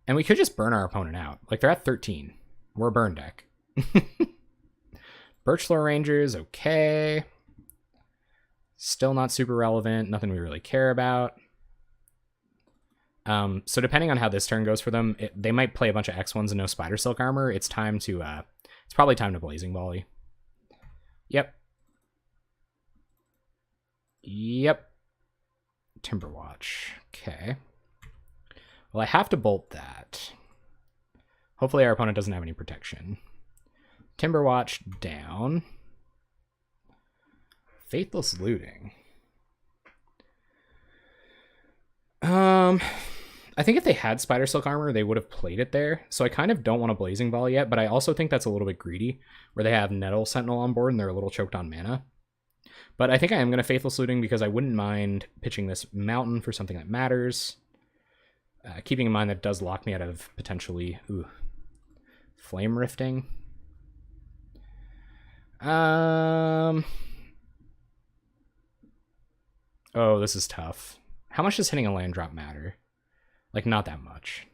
And we could just burn our opponent out. Like, they're at 13. We're a burn deck. Birchlow Rangers, okay. Still not super relevant. Nothing we really care about. So depending on how this turn goes for them, they might play a bunch of X1s and no Spider Silk Armor. It's time to, it's probably time to Blazing Volley. Yep. Yep. Timberwatch. Okay. Well, I have to bolt that. Hopefully our opponent doesn't have any protection. Timberwatch down. Faithless Looting. I think if they had Spider Silk Armor, they would have played it there. So I kind of don't want a Blazing Volley yet, but I also think that's a little bit greedy, where they have Nettle Sentinel on board and they're a little choked on mana. But I think I am going to Faithless Looting because I wouldn't mind pitching this Mountain for something that matters. Keeping in mind that it does lock me out of potentially Flame Rifting. Oh, this is tough. How much does hitting a land drop matter? Like, not that much.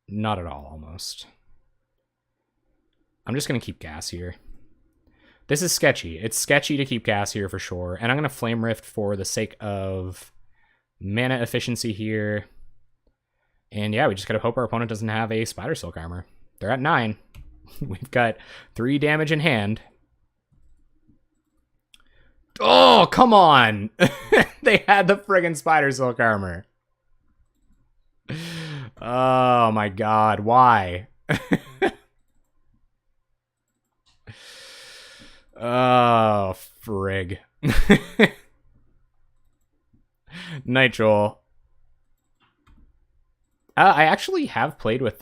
Not at all, almost. I'm just going to keep gas here. This is sketchy. It's sketchy to keep gas here for sure. And I'm going to Flame Rift for the sake of mana efficiency here. And yeah, we just got to hope our opponent doesn't have a Spider Silk Armor. They're at 9. We've got 3 damage in hand. Oh, come on! They had the friggin' Spider Silk Armor. Oh my god, why? Oh, frig. Night Joel. I actually have played with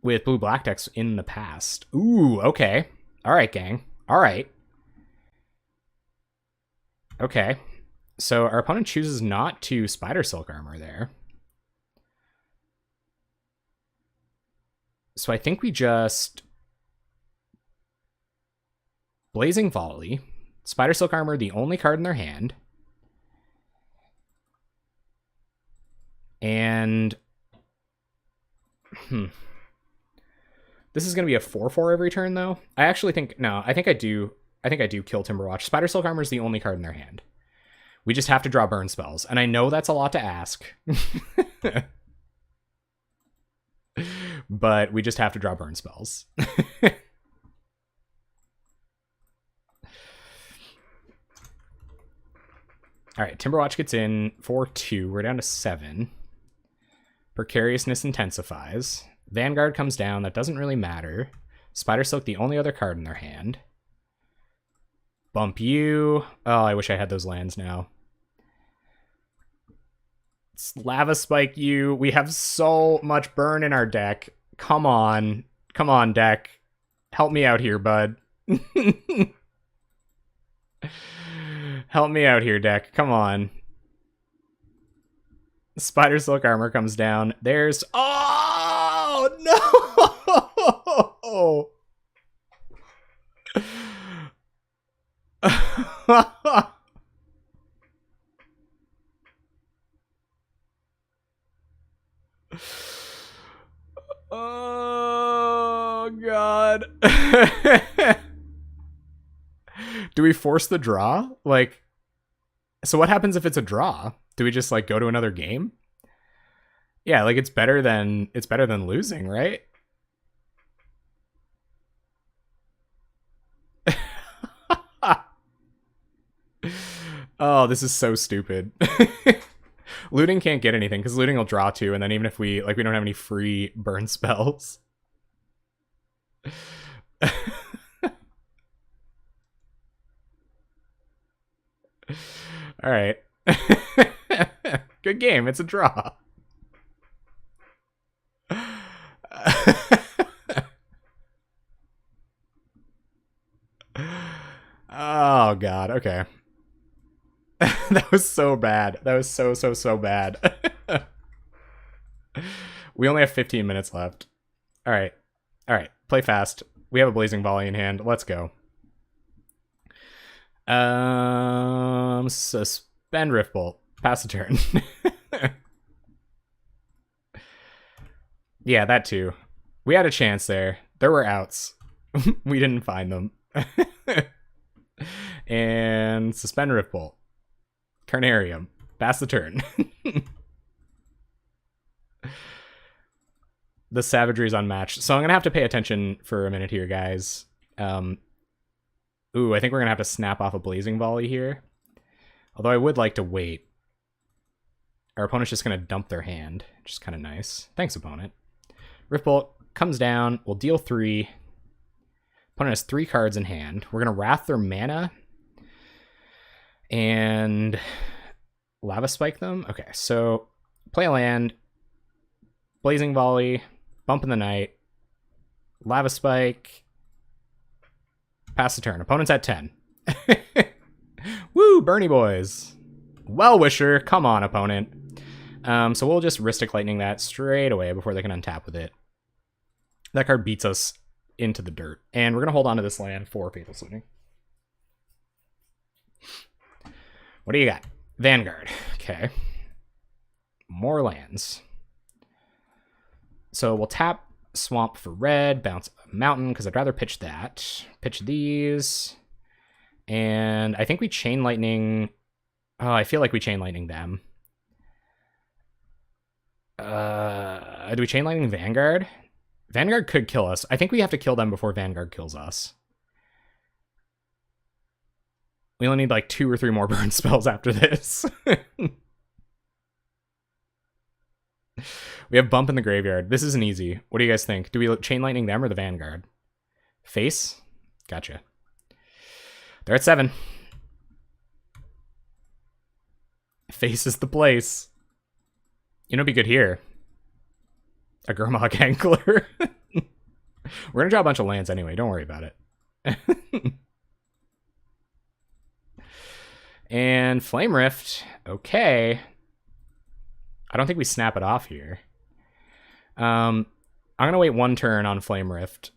blue-black decks in the past. Ooh, okay. All right, gang. All right. Okay. So our opponent chooses not to Spider Silk Armor there. So I think we just Blazing Volley. Spider Silk Armor, the only card in their hand. And this is going to be a 4/4 every turn, though. I actually think no. I think I do kill Timberwatch. Spider Silk Armor is the only card in their hand. We just have to draw burn spells, and I know that's a lot to ask, but we just have to draw burn spells. All right, Timberwatch gets in for 2. We're down to 7. Precariousness intensifies. Vanguard comes down. That doesn't really matter. Spider Silk, the only other card in their hand. Bump you. Oh, I wish I had those lands now. Lava Spike you. We have so much burn in our deck. Come on. Come on, deck. Help me out here, bud. Help me out here, deck. Come on. Spider Silk Armor comes down. There's... Oh, no! Oh, God. Do we force the draw? Like, so what happens if it's a draw? Do we just like go to another game? Yeah, like it's better than losing, right? Oh, this is so stupid. Looting can't get anything because looting will draw 2, and then even if we don't have any free burn spells. All right. Good game. It's a draw. Oh, God. Okay. That was so bad. That was so bad. We only have 15 minutes left. All right. All right. Play fast. We have a Blazing Volley in hand. Let's go. Suspend Riftbolt. Pass the turn. Yeah, that too. We had a chance there. There were outs. We didn't find them. And Suspend Riftbolt. Carnarium. Pass the turn. The savagery is unmatched. So I'm going to have to pay attention for a minute here, guys. Ooh, I think we're going to have to snap off a Blazing Volley here. Although I would like to wait. Our opponent's just going to dump their hand, which is kind of nice. Thanks, opponent. Riftbolt comes down. We'll deal 3. Opponent has 3 cards in hand. We're going to Wrath their mana. And Lava Spike them. Okay, so play a land. Blazing Volley. Bump in the Night. Lava Spike. Pass the turn. Opponent's at 10. Woo, Bernie boys. Well-wisher. Come on, opponent. So we'll just Ristic Lightning that straight away before they can untap with it. That card beats us into the dirt. And we're going to hold on to this land for Faithless Looting. What do you got? Vanguard. Okay. More lands. So we'll tap Swamp for red, bounce a Mountain, because I'd rather pitch that. Pitch these. And I think we Chain Lightning... Oh, I feel like we Chain Lightning them. Do we Chain Lightning Vanguard? Vanguard could kill us. I think we have to kill them before Vanguard kills us. We only need like 2 or 3 more burn spells after this. We have Bump in the graveyard. This isn't easy. What do you guys think? Do we Chain Lightning them or the Vanguard? Face? Gotcha. They're at 7. Faces the place. You know, be good here. A Gurmag Angler. We're gonna draw a bunch of lands anyway. Don't worry about it. And Flame Rift. Okay. I don't think we snap it off here. I'm gonna wait one turn on Flame Rift,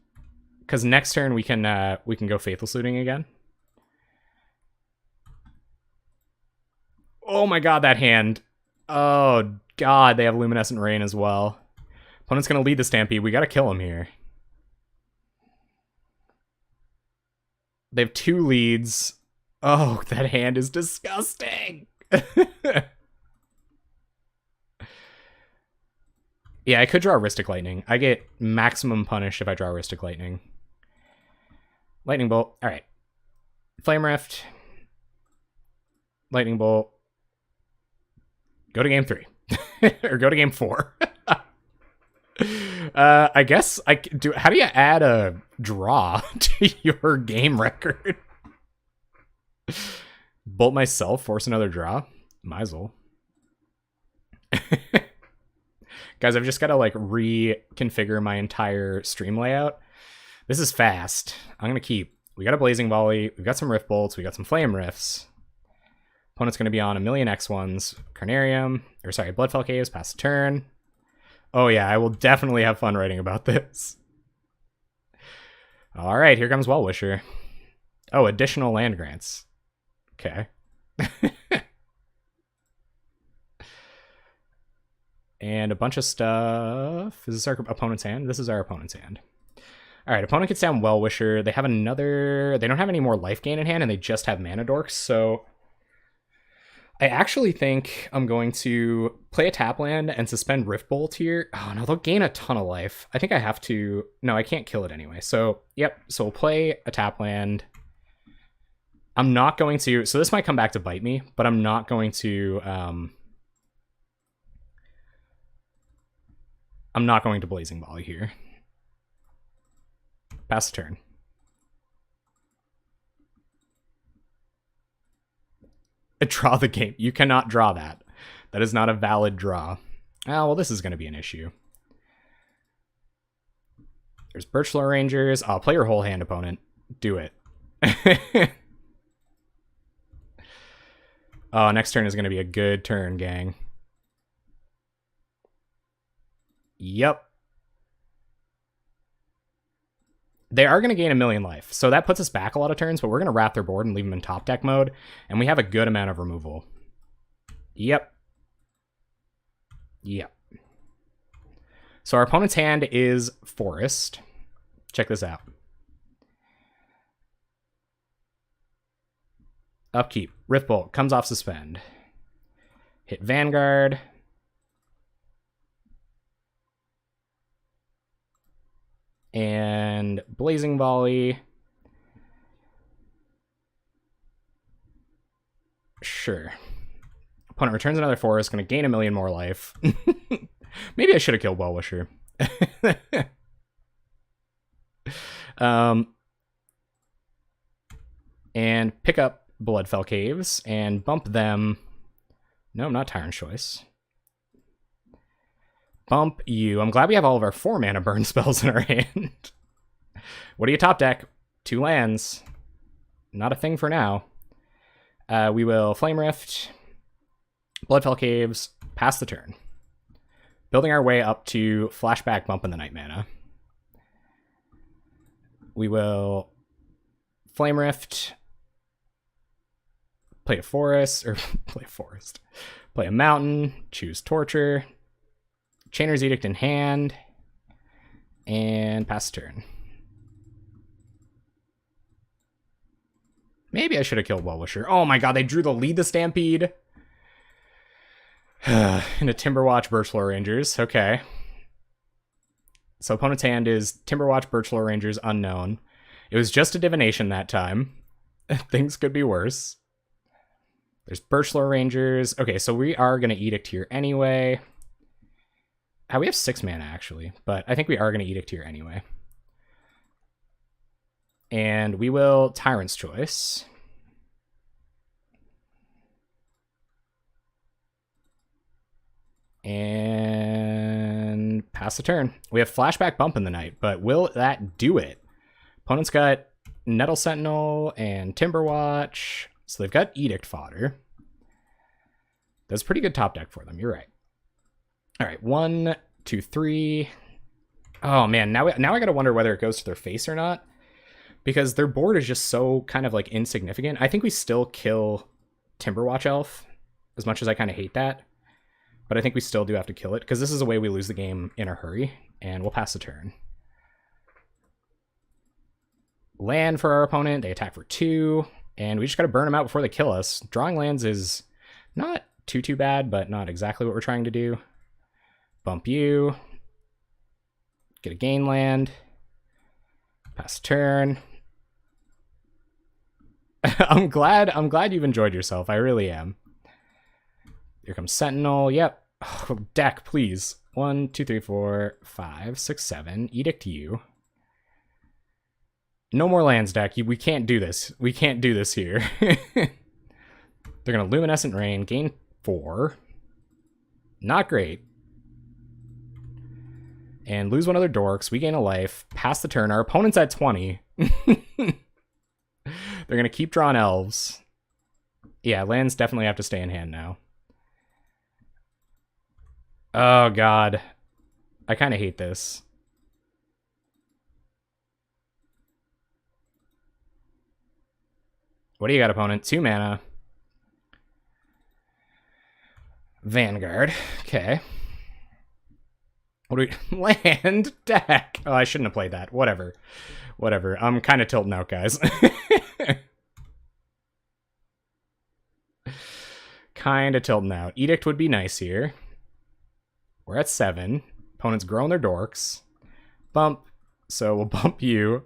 because next turn we can go Faithless Looting again. Oh my god, that hand. Oh god, they have Luminescent Rain as well. Opponent's gonna lead the Stampede. We gotta kill him here. They have 2 leads. Oh, that hand is disgusting. Yeah, I could draw Rhystic Lightning. I get maximum punished if I draw Rhystic Lightning. Lightning Bolt. All right. Flame Rift. Lightning Bolt. Go to game 3. Or go to game 4. I guess I do. How do you add a draw to your game record? Bolt myself, force another draw. Might as well. Guys, I've just got to like reconfigure my entire stream layout. This is fast. I'm gonna keep. We got a Blazing Volley. We've got some Rift Bolts. We got some Flame Rifts. Opponent's gonna be on a million X1s. Carnarium, or sorry, Bloodfell Caves. Pass the turn. Oh yeah, I will definitely have fun writing about this. All right, here comes Well-Wisher. Oh, additional land grants. Okay. And a bunch of stuff. Is this our opponent's hand? This is our opponent's hand. All right, opponent gets down Well-Wisher. They have another... They don't have any more life gain in hand, and they just have Mana Dorks, so... I actually think I'm going to play a tap land and suspend Rift Bolt here. Oh, no, they'll gain a ton of life. I think I have to... No, I can't kill it anyway. So, yep. So we'll play a tap land. I'm not going to... So this might come back to bite me, but I'm not going to... I'm not going to Blazing Volley here. Pass the turn. Draw the game. You cannot draw that. That is not a valid draw. Oh, well, this is going to be an issue. There's Birchlore Rangers. I'll play your whole hand, opponent. Do it. Oh, next turn is going to be a good turn, gang. Yep. They are going to gain a million life, so that puts us back a lot of turns, but we're going to wrap their board and leave them in top deck mode, and we have a good amount of removal. Yep. Yep. So our opponent's hand is Forest. Check this out. Upkeep. Rift Bolt. Comes off suspend. Hit Vanguard. And Blazing Volley. Sure. Opponent returns another forest, going to gain a million more life. Maybe I should have killed Well-Wisher. And pick up Bloodfell Caves and bump them. No, not Tyrant's Choice. Bump you. I'm glad we have all of our 4 mana burn spells in our hand. What do you top deck? 2 lands. Not a thing for now. We will Flame Rift, Bloodfell Caves, pass the turn. Building our way up to Flashback Bump in the Night Mana. We will Flame Rift, play a forest, or play a forest. Play a mountain, choose Torture. Chainer's Edict in hand, and pass turn. Maybe I should have killed Well-Wisher. Oh my god, they drew the lead the Stampede. In a Timberwatch Birchlore Rangers. Okay. So opponent's hand is Timberwatch Birchlore Rangers unknown. It was just a divination that time. Things could be worse. There's Birchlore Rangers. Okay, so we are going to Edict here anyway. We have 6 mana, actually, but I think we are going to Edict here anyway. And we will Tyrant's Choice. And pass the turn. We have Flashback Bump in the night, but will that do it? Opponent's got Nettle Sentinel and Timberwatch, so they've got Edict Fodder. That's a pretty good top deck for them, you're right. All right, 1, 2, 3. Oh man, now I gotta wonder whether it goes to their face or not, because their board is just so kind of like insignificant. I think we still kill Timberwatch Elf, as much as I kind of hate that. But I think we still do have to kill it, because this is a way we lose the game in a hurry, and we'll pass the turn. Land for our opponent, they attack for 2, and we just gotta burn them out before they kill us. Drawing lands is not too bad, but not exactly what we're trying to do. Bump you. Get a gain land. Pass turn. I'm glad you've enjoyed yourself. I really am. Here comes Sentinel. Yep. Oh, deck, please. 1, 2, 3, 4, 5, 6, 7. Edict you. No more lands, deck. We can't do this. We can't do this here. They're going to Luminescent Rain. Gain 4. Not great. And lose one of their dorks. We gain a life. Pass the turn. Our opponent's at 20. They're going to keep drawing elves. Yeah, lands definitely have to stay in hand now. Oh, God. I kind of hate this. What do you got, opponent? 2 mana. Vanguard. Okay. What do we... Land deck. Oh, I shouldn't have played that. Whatever. Whatever. I'm kind of tilting out, guys. Kind of tilting out. Edict would be nice here. We're at 7. Opponent's growing their dorks. Bump. So we'll bump you.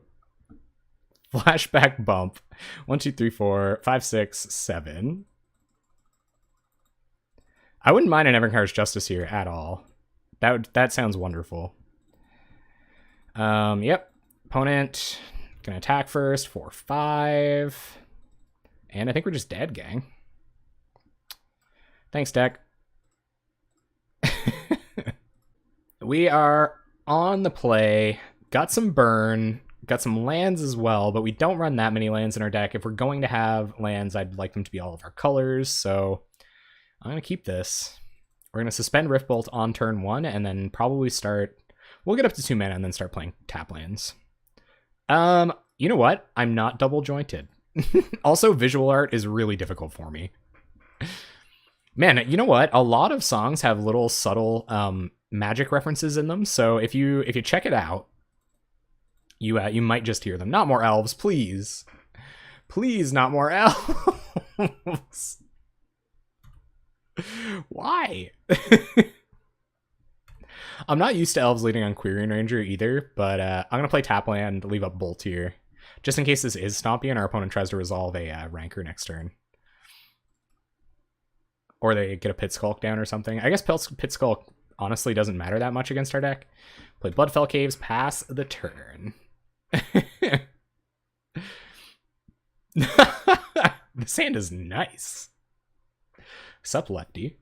Flashback bump. 1, 2, 3, 4, 5, 6, 7. I wouldn't mind an Evercar's Justice here at all. That sounds wonderful. Yep. Opponent gonna attack first. 4, 5. And I think we're just dead, gang. Thanks, deck. We are on the play. Got some burn. Got some lands as well, but we don't run that many lands in our deck. If we're going to have lands, I'd like them to be all of our colors, so I'm going to keep this. We're going to suspend Riftbolt on turn 1, and then probably start... We'll get up to 2 mana and then start playing tap lands. You know what? I'm not double jointed. Also, visual art is really difficult for me. Man, you know what? A lot of songs have little subtle magic references in them, so if you check it out, you might just hear them. Not more elves, please. Please, not more elves. Why? I'm not used to elves leading on Quirion Ranger either, but I'm going to play tap land, leave up Bolt here, just in case this is Stompy and our opponent tries to resolve a Ranker next turn. Or they get a Pit Skulk down or something. I guess Pit Skulk honestly doesn't matter that much against our deck. Play Bloodfell Caves, pass the turn. The sand is nice. Sup, lefty.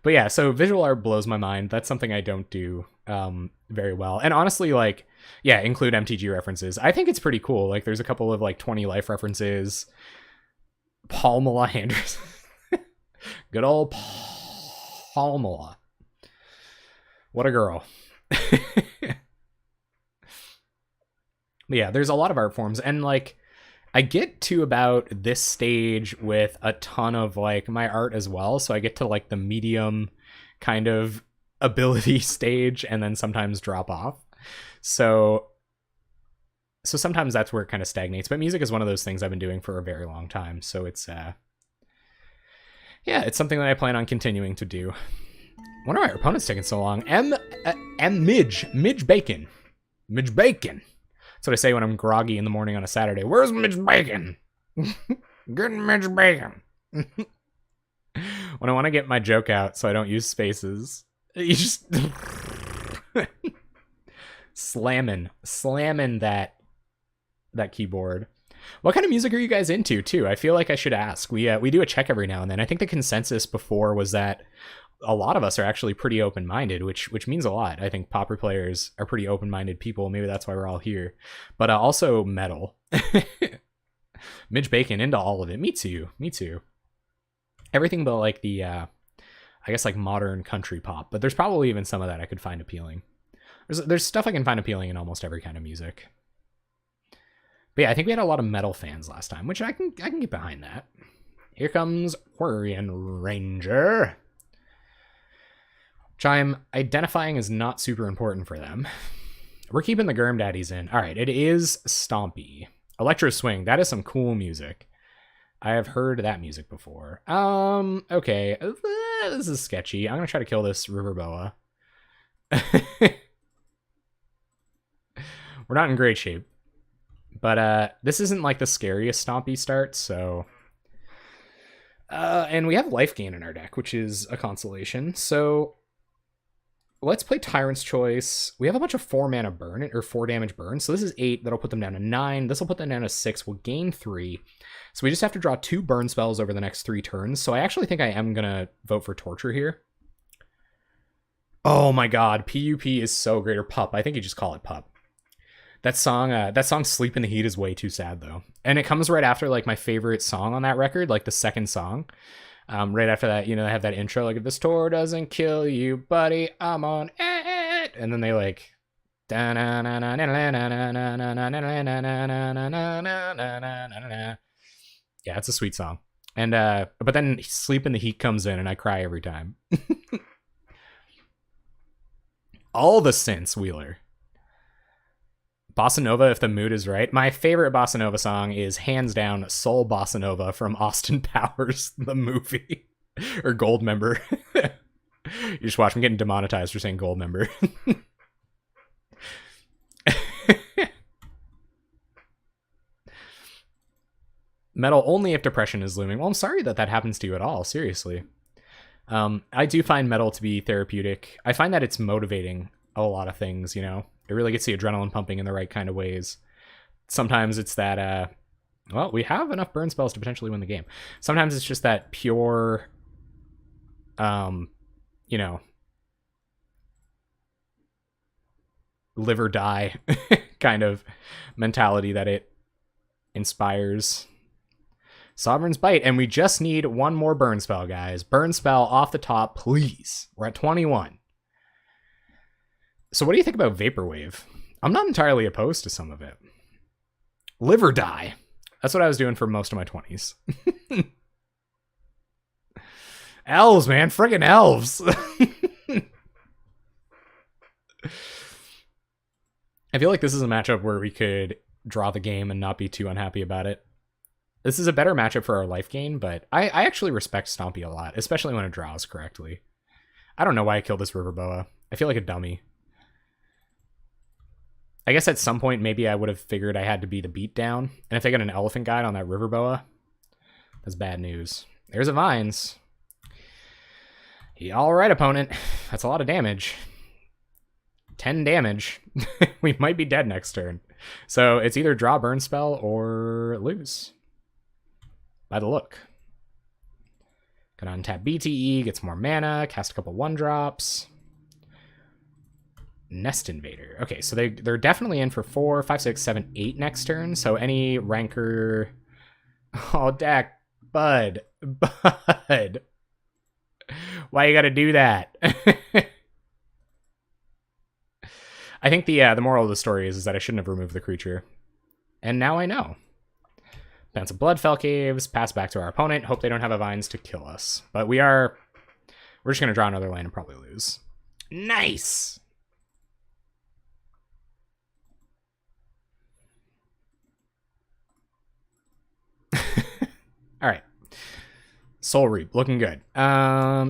But yeah, so visual art blows my mind. That's something I don't do very well. And honestly, like, yeah, include MTG references. I think it's pretty cool. Like, there's a couple of, like, 20 life references. Palmela Anderson. Good old Palmela. What a girl. But yeah, there's a lot of art forms. And, like, I get to about this stage with a ton of, like, my art as well. So I get to, like, the medium kind of ability stage and then sometimes drop off. So sometimes that's where it kind of stagnates. But music is one of those things I've been doing for a very long time. So it's, yeah, it's something that I plan on continuing to do. Wonder why our opponent's taking so long. Midge Bacon. Midge Bacon. That's what I say when I'm groggy in the morning on a Saturday. Where's Midge Bacon? Good Midge Bacon. When I want to get my joke out so I don't use spaces, you just slamming that keyboard. What kind of music are you guys into too? I feel like I should ask. We do a check every now and then. I think the consensus before was that a lot of us are actually pretty open-minded, which means a lot. I think Pauper players are pretty open-minded people. Maybe that's why we're all here. But also metal. Midge Bacon into all of it. Me too. Me too. Everything but like the I guess like modern country pop. But there's probably even some of that I could find appealing. There's stuff I can find appealing in almost every kind of music. But yeah, I think we had a lot of metal fans last time, which I can get behind that. Here comes Quarian Ranger, which I'm identifying as not super important for them. We're keeping the Germ Daddies in. All right, it is Stompy. Electro Swing, that is some cool music. I have heard that music before. Okay, this is sketchy. I'm gonna try to kill this River Boa. We're not in great shape. But this isn't like the scariest Stompy start, so... and we have life gain in our deck, which is a consolation. So let's play Tyrant's Choice. We have a bunch of 4-mana burn, or 4 damage burn. So this is 8. That'll put them down to 9. This will put them down to 6. We'll gain 3. So we just have to draw 2 burn spells over the next 3 turns. So I actually think I am going to vote for Torture here. Oh my god, PUP is so great. Or Pup. I think you just call it Pup. That song Sleep in the Heat is way too sad though. And it comes right after like my favorite song on that record, like the second song. Right after that, you know, they have that intro, like, if this tour doesn't kill you, buddy, I'm on it. And then they like yeah, it's a sweet song. And but then Sleep in the Heat comes in and I cry every time. All the synths, Wheeler. Bossa Nova, if the mood is right. My favorite Bossa Nova song is hands down Soul Bossa Nova from Austin Powers, the movie. Or Gold Member. You just watch me getting demonetized for saying Gold Member. Metal only if depression is looming. Well, I'm sorry that happens to you at all, seriously. I do find metal to be therapeutic. I find that it's motivating a lot of things, you know? It really gets the adrenaline pumping in the right kind of ways. Sometimes it's that, well, we have enough burn spells to potentially win the game. Sometimes it's just that pure, you know, live or die kind of mentality that it inspires. Sovereign's Bite, and we just need one more burn spell, guys. Burn spell off the top, please. We're at 21. So what do you think about Vaporwave? I'm not entirely opposed to some of it. Live or die. That's what I was doing for most of my 20s. Elves, man. Friggin' Elves. I feel like this is a matchup where we could draw the game and not be too unhappy about it. This is a better matchup for our life gain, but I actually respect Stompy a lot, especially when it draws correctly. I don't know why I killed this River Boa. I feel like a dummy. I guess at some point, maybe I would have figured I had to be the beatdown. And if they got an Elephant Guide on that River Boa, that's bad news. There's a Vines. Yeah, all right, opponent. That's a lot of damage. 10 damage. We might be dead next turn. So it's either draw burn spell or lose. By the look. Gonna untap BTE, gets more mana, cast a couple 1-drops. Nest Invader. Okay, so they're definitely in for 4, 5, 6, 7, 8 next turn. So any Rancor... Oh, Dak. Bud. Why you gotta do that? I think the moral of the story is that I shouldn't have removed the creature. And now I know. Bounce a Bloodfell Caves, pass back to our opponent, hope they don't have a Vines to kill us. But we're just gonna draw another land and probably lose. Nice! All right. Soul Reap, looking good.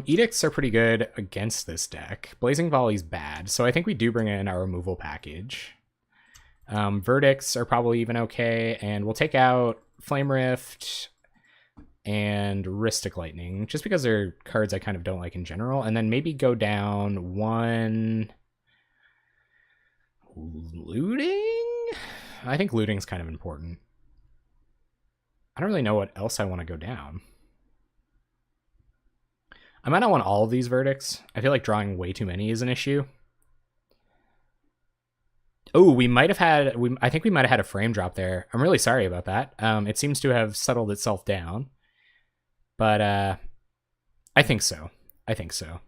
Edicts are pretty good against this deck. Blazing Volley's bad, so I think we do bring in our removal package. Verdicts are probably even okay, and we'll take out Flame Rift and Rhystic Lightning, just because they're cards I kind of don't like in general, and then maybe go down 1... Looting? I think looting's kind of important. don't really know what else I want to go down. I might not want all of these verdicts. I feel like drawing way too many is an issue. Oh, we might have had... I think we might have had a frame drop there. I'm really sorry about that. It seems to have settled itself down. But I think so. I think so.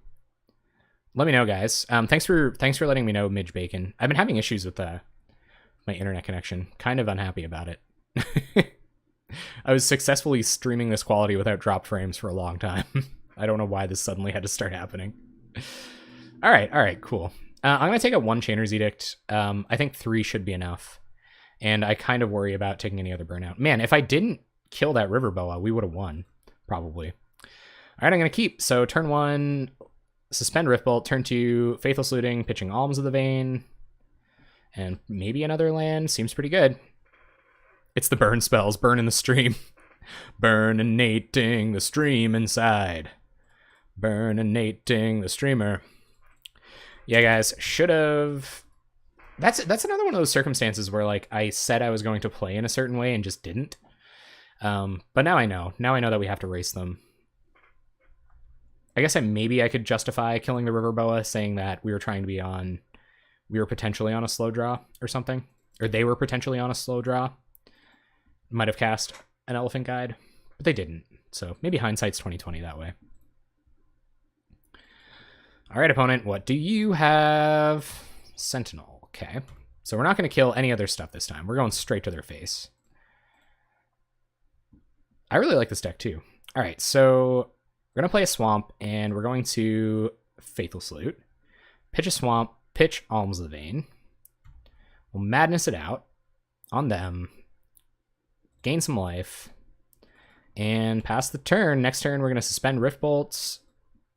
Let me know, guys. Thanks for letting me know, Midge Bacon. I've been having issues with my internet connection. Kind of unhappy about it. I was successfully streaming this quality without drop frames for a long time. I don't know why this suddenly had to start happening. All right, cool. I'm going to take a 1 Chainer's Edict. I think 3 should be enough. And I kind of worry about taking any other burnout. Man, if I didn't kill that River Boa, we would have won, probably. All right, I'm going to keep. So turn 1, suspend Riftbolt. Turn 2, Faithless Looting, pitching Alms of the Vein. And maybe another land. Seems pretty good. It's the burn spells. Burn in the stream. Burninating the stream inside. Burninating the streamer. Yeah, guys, should have... That's another one of those circumstances where, like, I said I was going to play in a certain way and just didn't. But now I know. Now I know that we have to race them. I guess maybe I could justify killing the River Boa, saying that we were potentially on a slow draw or something. Or they were potentially on a slow draw. Might have cast an Elephant Guide, but they didn't. So maybe hindsight's 20/20 that way. All right, opponent, what do you have? Sentinel. Okay. So we're not going to kill any other stuff this time. We're going straight to their face. I really like this deck too. All right, so we're going to play a Swamp, and we're going to Faithless Loot, pitch a Swamp, pitch Alms of the Vein. We'll Madness it out on them, gain some life, and pass the turn. Next turn, we're going to suspend Rift Bolts,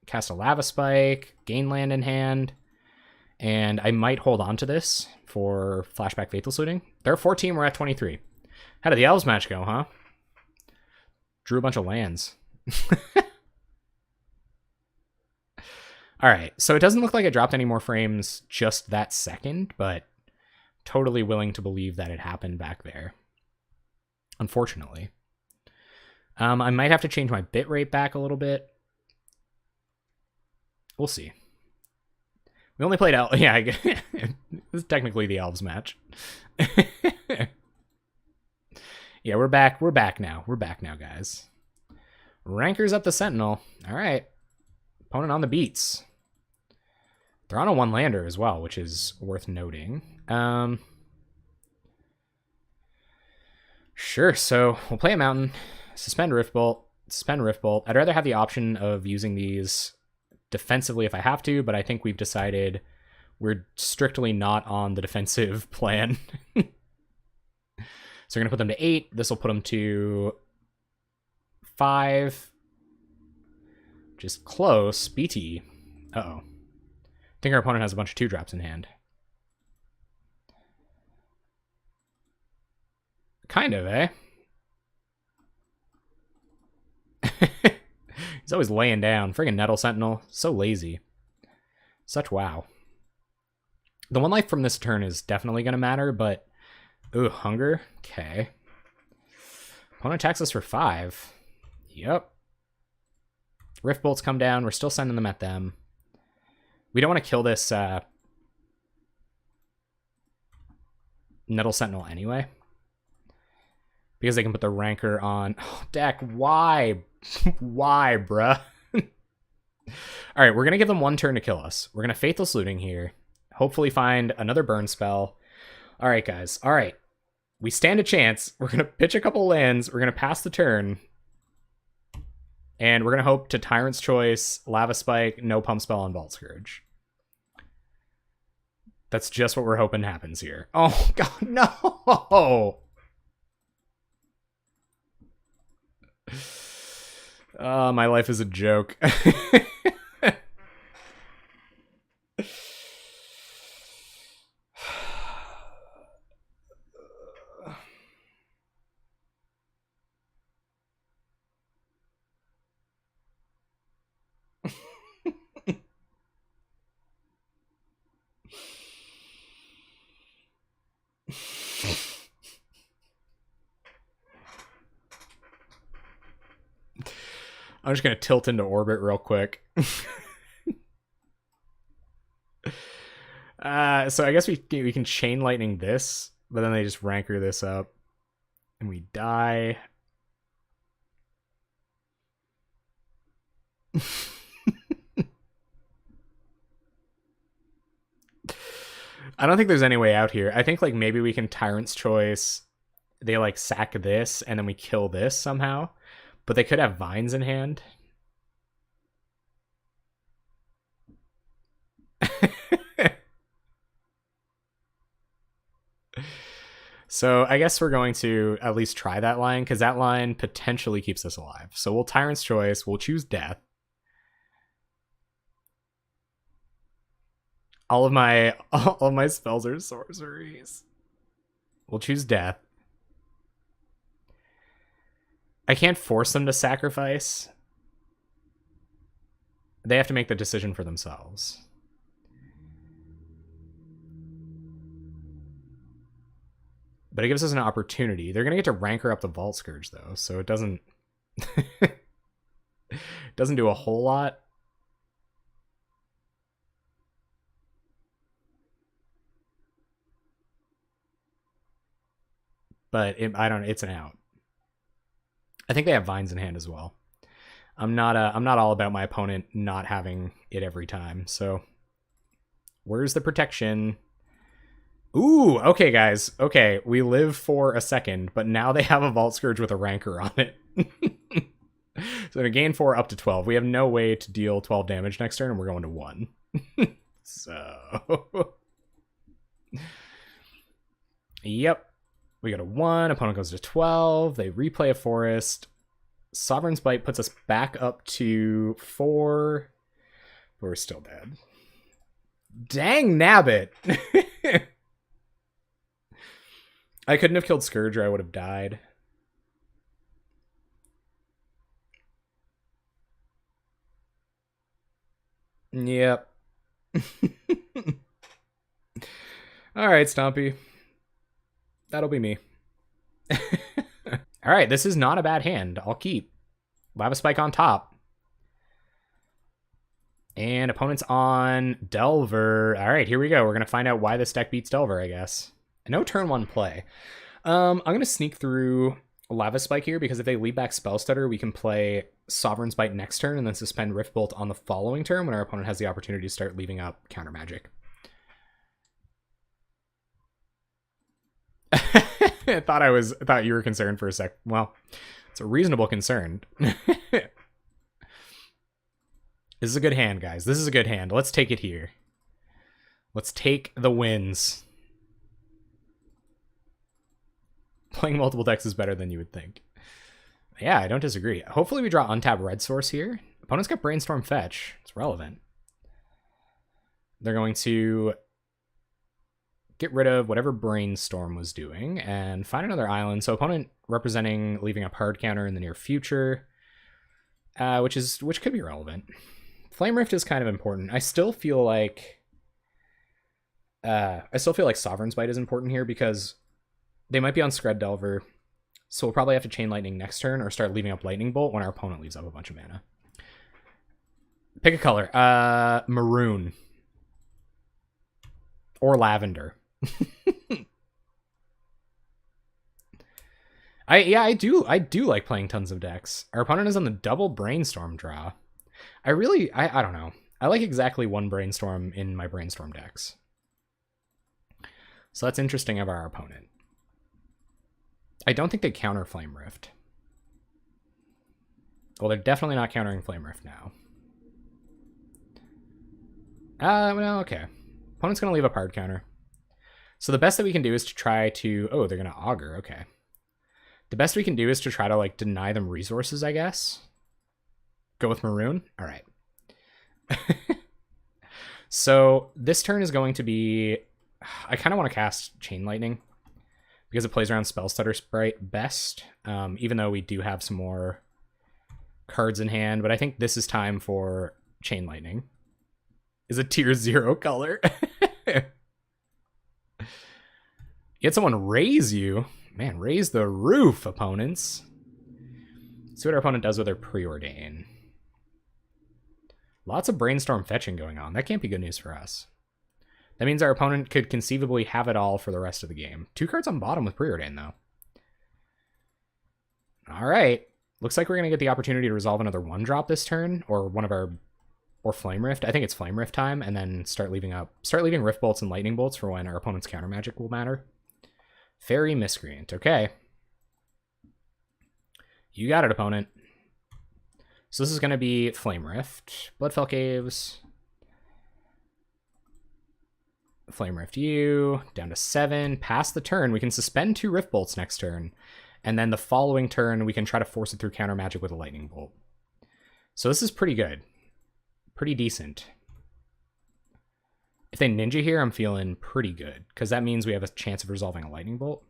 cast a Lava Spike, gain land in hand, and I might hold on to this for Flashback Faithless Looting. They're 14, we're at 23. How did the Elves match go, huh? Drew a bunch of lands. All right, so it doesn't look like it dropped any more frames just that second, but totally willing to believe that it happened back there. Unfortunately. I might have to change my bitrate back a little bit. We'll see. We only played Elves. Yeah, this is technically the Elves match. Yeah, we're back. We're back now. We're back now, guys. Rankers up the Sentinel. All right. Opponent on the beats. They're on a 1-lander as well, which is worth noting. Sure, so we'll play a Mountain, suspend Riftbolt, suspend Riftbolt. I'd rather have the option of using these defensively if I have to, but I think we've decided we're strictly not on the defensive plan. So we're going to put them to 8. This will put them to 5. Just close. BT. Uh-oh. I think our opponent has a bunch of 2-drops in hand. Kind of, eh? He's always laying down. Friggin' Nettle Sentinel. So lazy. Such wow. The 1 life from this turn is definitely going to matter, but... Ooh, Hunger? Okay. Opponent attacks us for 5. Yep. Rift Bolts come down. We're still sending them at them. We don't want to kill this Nettle Sentinel anyway. Because they can put the Rancor on... Oh, deck, why? Why, bruh? Alright, we're going to give them 1 turn to kill us. We're going to Faithless Looting here. Hopefully find another burn spell. Alright, guys. Alright. We stand a chance. We're going to pitch a couple lands. We're going to pass the turn. And we're going to hope to Tyrant's Choice, Lava Spike, no Pump Spell on Vault Scourge. That's just what we're hoping happens here. Oh, God, no! My life is a joke. I'm just going to tilt into orbit real quick. So I guess we can Chain Lightning this, but then they just Rancor this up. And we die. I don't think there's any way out here. I think like maybe we can Tyrant's Choice. They like sack this and then we kill this somehow. But they could have Vines in hand. So I guess we're going to at least try that line because that line potentially keeps us alive. So we'll Tyrant's Choice. We'll choose Death. All of my spells are sorceries. We'll choose Death. I can't force them to sacrifice. They have to make the decision for themselves. But it gives us an opportunity. They're going to get to Rancor up the Vault Scourge, though, so it doesn't doesn't do a whole lot. But it's an out. I think they have Vines in hand as well. I'm not all about my opponent not having it every time. So where's the protection? Ooh, okay, guys. Okay, we live for a second, but now they have a Vault Scourge with a Rancor on it. So to gain 4 up to 12. We have no way to deal 12 damage next turn, and we're going to 1. So... Yep. We go to 1, opponent goes to 12, they replay a forest. Sovereign's Bite puts us back up to 4. We're still dead. Dang nabbit! I couldn't have killed Scourge or I would have died. Yep. Alright, Stompy. That'll be me. Alright, this is not a bad hand. I'll keep. Lava Spike on top. And opponent's on Delver. Alright, here we go. We're going to find out why this deck beats Delver, I guess. No turn 1 play. I'm going to sneak through Lava Spike here, because if they lead back Spell Stutter, we can play Sovereign's Bite next turn and then suspend Rift Bolt on the following turn when our opponent has the opportunity to start leaving up counter magic. I thought you were concerned for a sec. Well, it's a reasonable concern. This is a good hand, guys. This is a good hand. Let's take it here. Let's take the wins. Playing multiple decks is better than you would think. Yeah, I don't disagree. Hopefully we draw untap red source here. Opponent's got Brainstorm Fetch. It's relevant. They're going to get rid of whatever Brainstorm was doing and find another island. So opponent representing leaving up hard counter in the near future, which could be relevant. Flame Rift is kind of important. I still feel like Sovereign's Bite is important here because they might be on Skred Delver, so we'll probably have to Chain Lightning next turn or start leaving up Lightning Bolt when our opponent leaves up a bunch of mana. Pick a color. Maroon. Or lavender. I do like playing tons of decks. Our opponent is on the double Brainstorm draw. I don't know. I like exactly 1 Brainstorm in my Brainstorm decks. So that's interesting of our opponent. I don't think they counter Flame Rift. Well, they're definitely not countering Flame Rift now. Well, okay. Opponent's going to leave a hard counter. So the best that we can do is to try to... Oh, they're going to Augur. Okay. The best we can do is to try to, like, deny them resources, I guess. Go with Maroon? All right. So this turn is going to be... I kind of want to cast Chain Lightning because it plays around Spell Stutter Sprite best, even though we do have some more cards in hand. But I think this is time for Chain Lightning. Is a tier 0 color. You had someone raise you. Man, raise the roof, opponents. See what our opponent does with their Preordain. Lots of brainstorm fetching going on. That can't be good news for us. That means our opponent could conceivably have it all for the rest of the game. 2 cards on bottom with Preordain, though. All right. Looks like we're going to get the opportunity to resolve another 1-drop this turn, or Flame Rift. I think it's Flame Rift time, and then start leaving Rift Bolts and Lightning Bolts for when our opponent's counter magic will matter. Fairy Miscreant. Okay. You got it, opponent. So this is going to be Flame Rift, Bloodfell Caves, Flame Rift you, down to 7. Pass the turn. We can suspend 2 Rift Bolts next turn, and then the following turn we can try to force it through counter magic with a Lightning Bolt. So this is pretty good. Pretty decent. If they Ninja here, I'm feeling pretty good, because that means we have a chance of resolving a Lightning Bolt.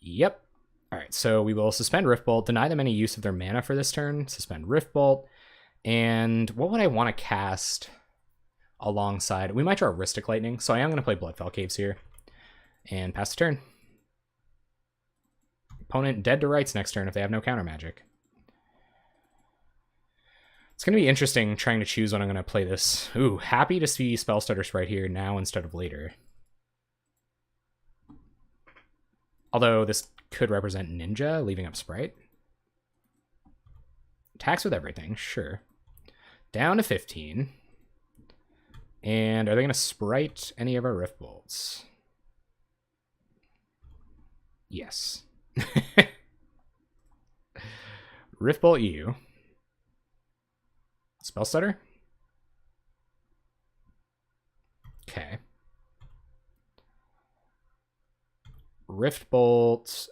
Yep. Alright, so we will suspend Rift Bolt, deny them any use of their mana for this turn, suspend Rift Bolt, and what would I want to cast alongside? We might draw Rhystic Lightning, so I am going to play Bloodfell Caves here, and pass the turn. Opponent dead to rights next turn if they have no counter magic. It's going to be interesting trying to choose when I'm going to play this. Ooh, happy to see Spellstutter Sprite here now instead of later. Although this could represent Ninja, leaving up Sprite. Attacks with everything, sure. Down to 15. And are they going to Sprite any of our Rift Bolts? Yes. Rift Bolt you. Spellstutter? Okay. Rift Bolt.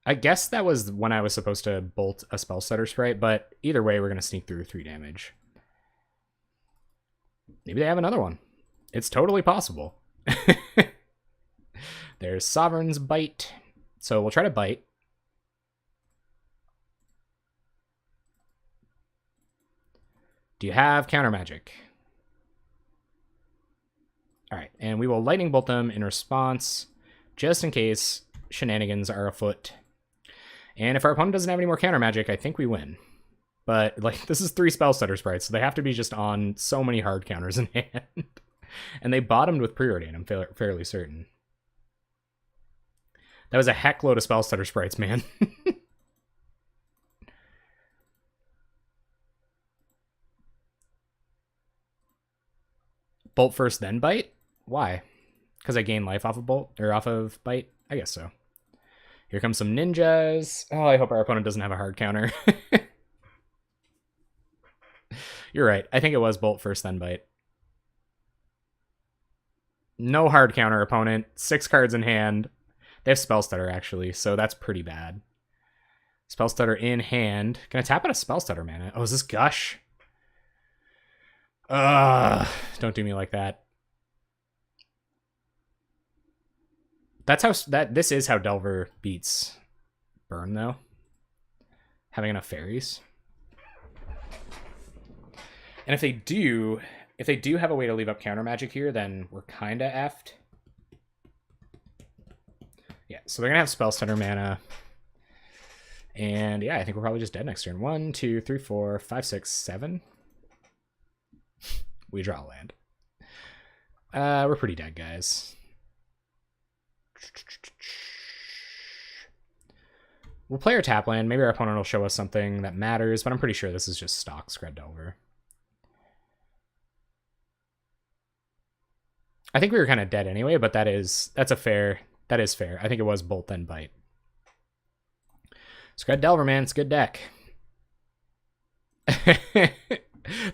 I guess that was when I was supposed to bolt a Spellstutter Sprite, but either way, we're going to sneak through 3 damage. Maybe they have another one. It's totally possible. There's Sovereign's Bite. So we'll try to bite. Do you have counter magic? All right, and we will Lightning Bolt them in response, just in case shenanigans are afoot. And if our opponent doesn't have any more counter magic, I think we win. But like, this is 3 Spellstutter Sprites, so they have to be just on so many hard counters in hand. And they bottomed with Preordain, I'm fairly certain. That was a heck load of Spellstutter Sprites, man. Bolt first, then bite? Why? Because I gain life off of bolt, or off of bite? I guess so. Here comes some ninjas. Oh, I hope our opponent doesn't have a hard counter. You're right. I think it was bolt first, then bite. No hard counter, opponent. 6 cards in hand. They have Spellstutter, actually, so that's pretty bad. Spellstutter in hand. Can I tap out a Spellstutter mana? Oh, is this Gush? Don't do me like that. That's how this is how Delver beats Burn, though. Having enough fairies. And if they do have a way to leave up counter magic here, then we're kinda effed. Yeah, so they're gonna have Spellstutter mana. And yeah, I think we're probably just dead next turn. 1, 2, 3, 4, 5, 6, 7. We draw land. We're pretty dead, guys. We'll play our tap land. Maybe our opponent will show us something that matters, but I'm pretty sure this is just stock Skred Delver. I think we were kind of dead anyway, but that is fair. I think it was bolt then bite. Skred Delver, man, it's a good deck.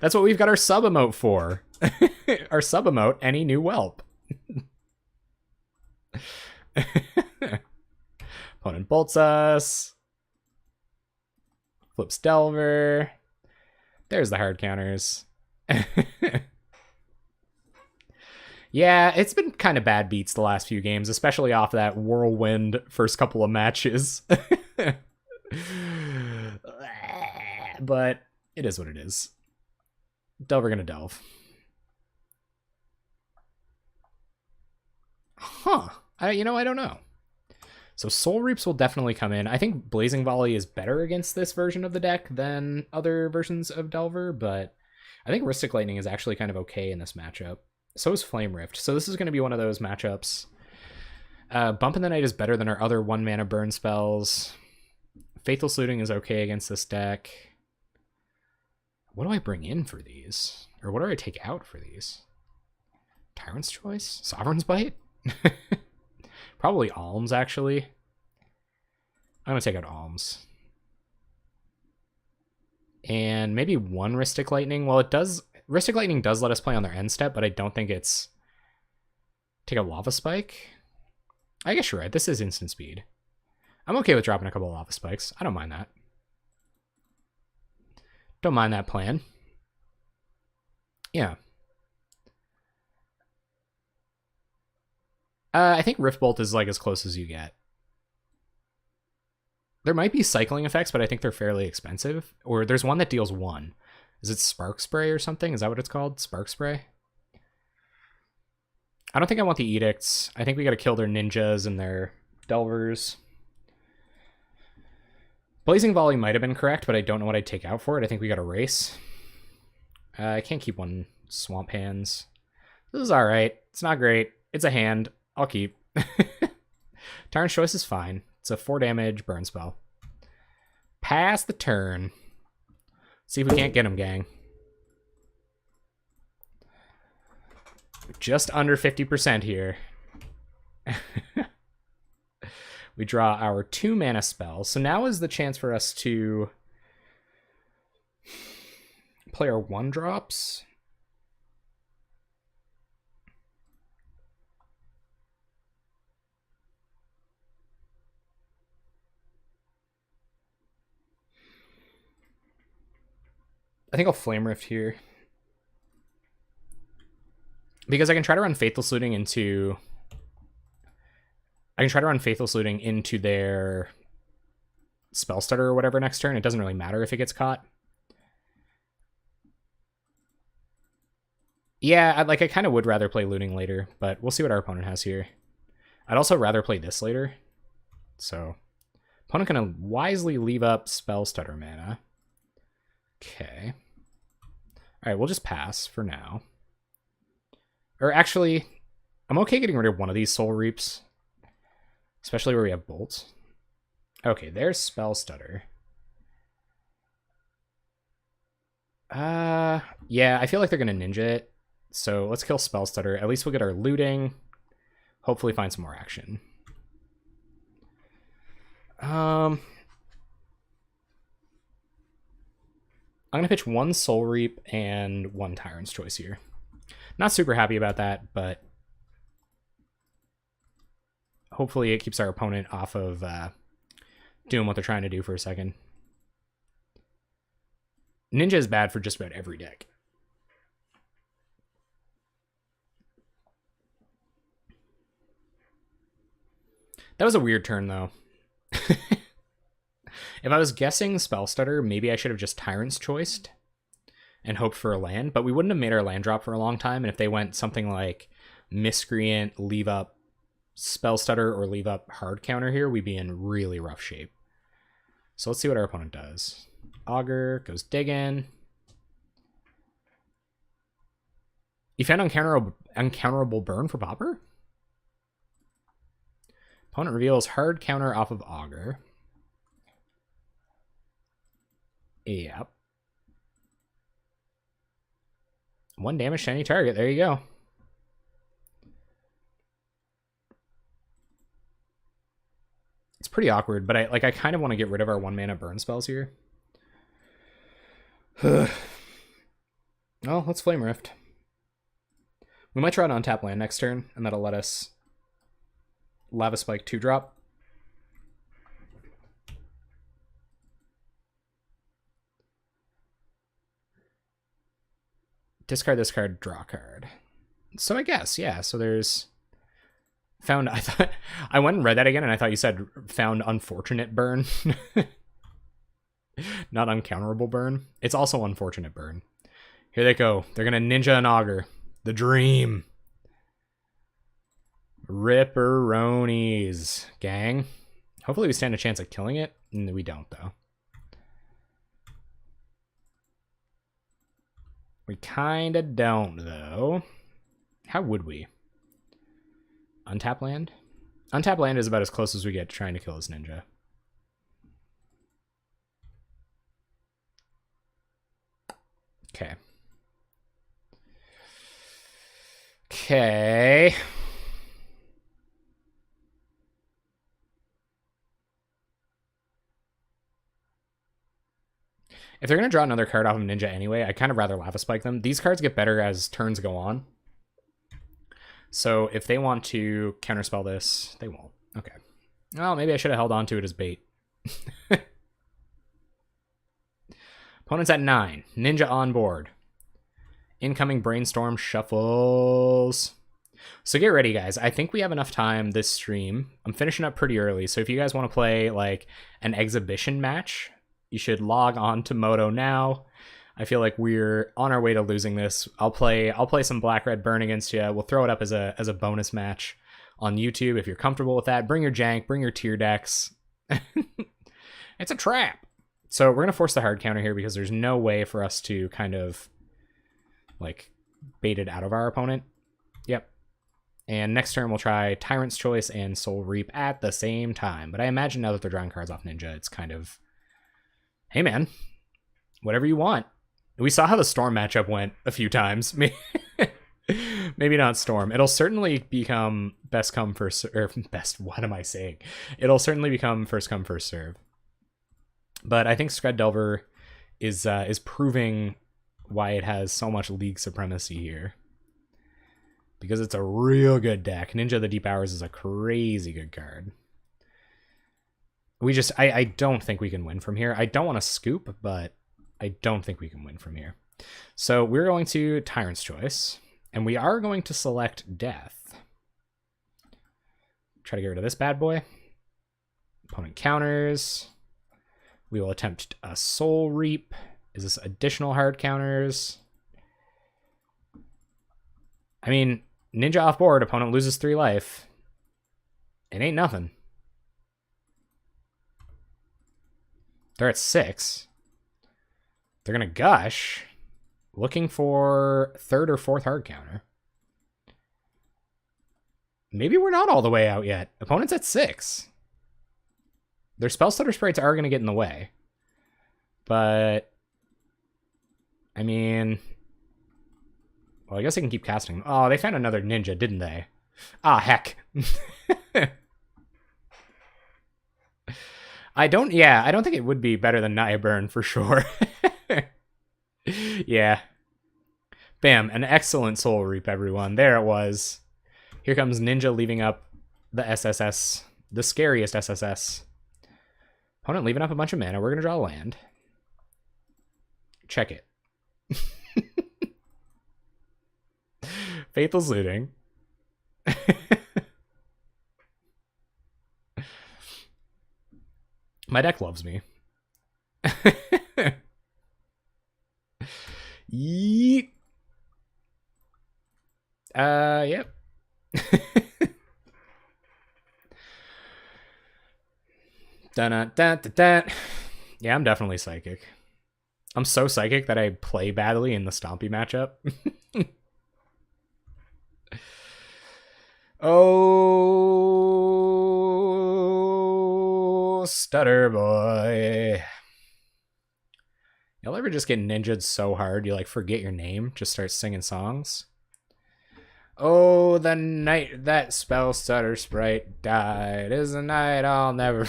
That's what we've got our sub emote for. Our sub emote, any new whelp. Opponent bolts us. Flips Delver. There's the hard counters. Yeah, it's been kind of bad beats the last few games, especially off that whirlwind first couple of matches. But it is what it is. Delver gonna delve. Huh. I don't know. So Soul Reaps will definitely come in. I think Blazing Volley is better against this version of the deck than other versions of Delver, but I think Rhystic Lightning is actually kind of okay in this matchup. So is Flame Rift. So this is going to be one of those matchups. Bump in the Night is better than our other 1-mana burn spells. Faithful Saluting is okay against this deck. What do I bring in for these? Or what do I take out for these? Tyrant's Choice? Sovereign's Bite? Probably Alms, actually. I'm going to take out Alms. And maybe one Rhystic Lightning. Well, it does... Rhystic Lightning does let us play on their end step, but I don't think it's... Take a Lava Spike? I guess you're right. This is instant speed. I'm okay with dropping a couple of Lava Spikes. I don't mind that. Don't mind that plan. Yeah. I think Rift Bolt is like as close as you get. There might be cycling effects, but I think they're fairly expensive. Or there's one that deals 1. Is it Spark Spray or something? Is that what it's called? Spark Spray? I don't think I want the Edicts. I think we got to kill their ninjas and their Delvers. Blazing Volley might have been correct, but I don't know what I'd take out for it. I think we got to race. I can't keep one Swamp Hands. This is alright. It's not great. It's a hand. I'll keep. Tyrant's Choice is fine. It's a 4 damage burn spell. Pass the turn. See if we can't get him, gang. Just under 50% here. We draw our 2-mana spell. So now is the chance for us to play our 1-drops. I think I'll Flame Rift here. Because I can try to run Faithful Saluting into... I can try to run Faithful Saluting into their Spell Stutter or whatever next turn. It doesn't really matter if it gets caught. Yeah, I kind of would rather play Looting later, but we'll see what our opponent has here. I'd also rather play this later. So, opponent gonna wisely leave up Spell Stutter mana. Okay. Alright, we'll just pass for now. Or actually, I'm okay getting rid of one of these Soul Reaps. Especially where we have Bolt. Okay, there's Spell Stutter. Yeah, I feel like they're going to Ninja it. So let's kill Spell Stutter. At least we'll get our looting. Hopefully find some more action. I'm going to pitch 1 Soul Reap and 1 Tyrant's Choice here. Not super happy about that, but hopefully it keeps our opponent off of doing what they're trying to do for a second. Ninja is bad for just about every deck. That was a weird turn, though. If I was guessing Spell Stutter, maybe I should have just Tyrant's Choiced and hoped for a land, but we wouldn't have made our land drop for a long time, and if they went something like Miscreant, leave up Spell Stutter, or leave up Hard Counter here, we'd be in really rough shape. So let's see what our opponent does. Augur goes digging. You found uncounterable burn for Pauper? Opponent reveals Hard Counter off of Augur. Yep. 1 damage to any target. There you go. It's pretty awkward, but I kind of want to get rid of our 1-mana burn spells here. Well, let's Flame Rift. We might try to untap land next turn, and that'll let us Lava Spike 2-drop. Discard this card, draw a card. So I guess, yeah, so there's... Found... I went and read that again, and I thought you said found unfortunate burn. Not uncounterable burn. It's also unfortunate burn. Here they go. They're gonna Ninja an Augur. The dream. Ripperonis, gang. Hopefully we stand a chance at killing it. We don't, though. We kind of don't, though. How would we? Untap land? Untap land is about as close as we get to trying to kill this ninja. Okay. Okay. If they're going to draw another card off of Ninja anyway, I'd kind of rather Lava Spike them. These cards get better as turns go on. So if they want to counterspell this, they won't. Okay. Well, maybe I should have held on to it as bait. Opponent's at 9. Ninja on board. Incoming Brainstorm shuffles. So get ready, guys. I think we have enough time this stream. I'm finishing up pretty early, so if you guys want to play like an exhibition match, you should log on to Moto now. I feel like we're on our way to losing this. I'll play some Black Red Burn against you. We'll throw it up as a bonus match on YouTube if you're comfortable with that. Bring your jank, bring your tier decks. It's a trap. So we're gonna force the hard counter here because there's no way for us to kind of like bait it out of our opponent. Yep. And next turn we'll try Tyrant's Choice and Soul Reap at the same time. But I imagine now that they're drawing cards off Ninja, it's kind of, hey man, whatever you want. We saw how the Storm matchup went a few times. Maybe not Storm. It'll certainly become best come first, or best, what am I saying? It'll certainly become first come first serve. But I think Skred Delver is proving why it has so much league supremacy here. Because it's a real good deck. Ninja of the Deep Hours is a crazy good card. I don't think we can win from here. I don't want to scoop, but I don't think we can win from here. So we're going to Tyrant's Choice, and we are going to select Death. Try to get rid of this bad boy. Opponent counters. We will attempt a Soul Reap. Is this additional hard counters? I mean, Ninja off board, opponent loses 3 life. It ain't nothing. They're at 6. They're going to gush, looking for 3rd or 4th hard counter. Maybe we're not all the way out yet. Opponent's at 6. Their Spell Stutter Sprites are going to get in the way. But, I mean, well, I guess I can keep casting. Oh, they found another ninja, didn't they? Ah, heck. I don't think it would be better than Naya Burn for sure. Yeah. Bam, an excellent Soul Reap, everyone. There it was. Here comes Ninja leaving up the SSS, the scariest SSS. Opponent leaving up a bunch of mana. We're going to draw a land. Check it. Faithless Looting. My deck loves me. Yeet. Yep. Dun-dun-dun-dun-dun. Yeah, I'm definitely psychic. I'm so psychic that I play badly in the Stompy matchup. Oh, stutter boy. Y'all ever just get ninja'd so hard you like forget your name, just start singing songs? Oh, the night that Spell Stutter Sprite died is a night I'll never...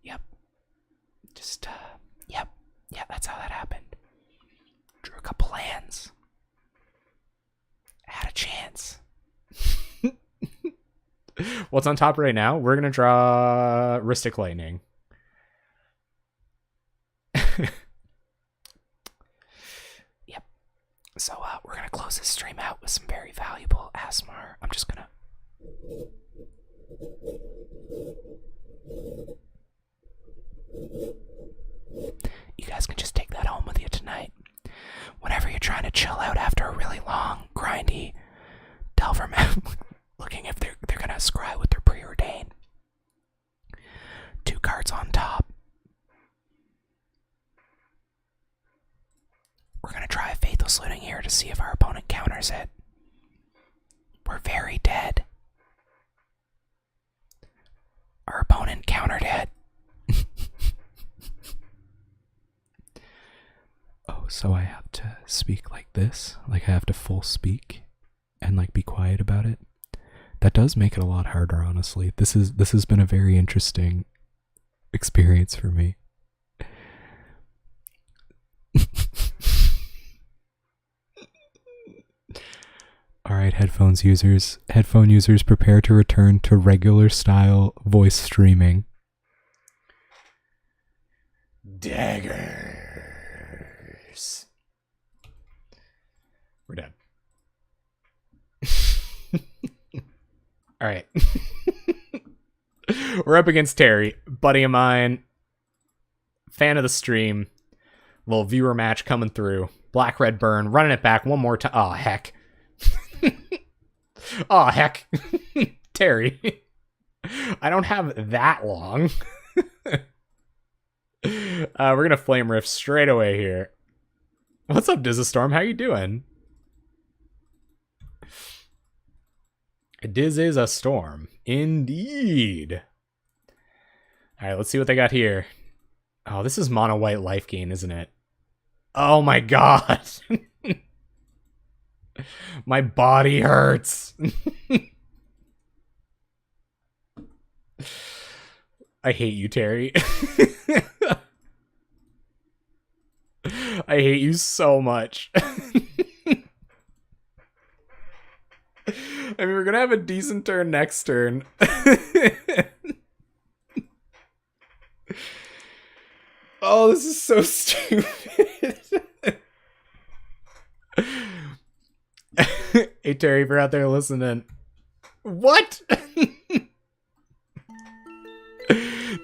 Yep. Just, yep. Yeah, that's how that happened. Drew a couple lands. Had a chance. What's on top right now? We're going to draw Rhystic Lightning. Yep. So we're gonna close this stream out with some very valuable ASMR. I'm just gonna. You guys can just take that home with you tonight. Whenever you're trying to chill out after a really long, grindy Delver map, looking if they're gonna scry with their preordained. 2 cards on top. We're gonna try a Faithless Looting here to see if our opponent counters it. We're very dead. Our opponent countered it. Oh, so I have to speak like this? Like I have to full speak and like be quiet about it? That does make it a lot harder, honestly. This has been a very interesting experience for me. Alright, headphone users, prepare to return to regular style voice streaming. Daggers. We're dead. Alright. We're up against Terry, buddy of mine, fan of the stream. Little viewer match coming through. Black, red, burn, running it back one more time. Oh, heck. Oh, heck. Terry. I don't have that long. We're gonna flame riff straight away here. What's up, Dizzastorm? How you doing? Diz is a storm. Indeed. Alright, let's see what they got here. Oh, this is mono white life gain, isn't it? Oh my god. My body hurts. I hate you, Terry. I hate you so much. I mean, we're gonna have a decent turn next turn. Oh, this is so stupid. Hey, Terry, if you're out there listening. What?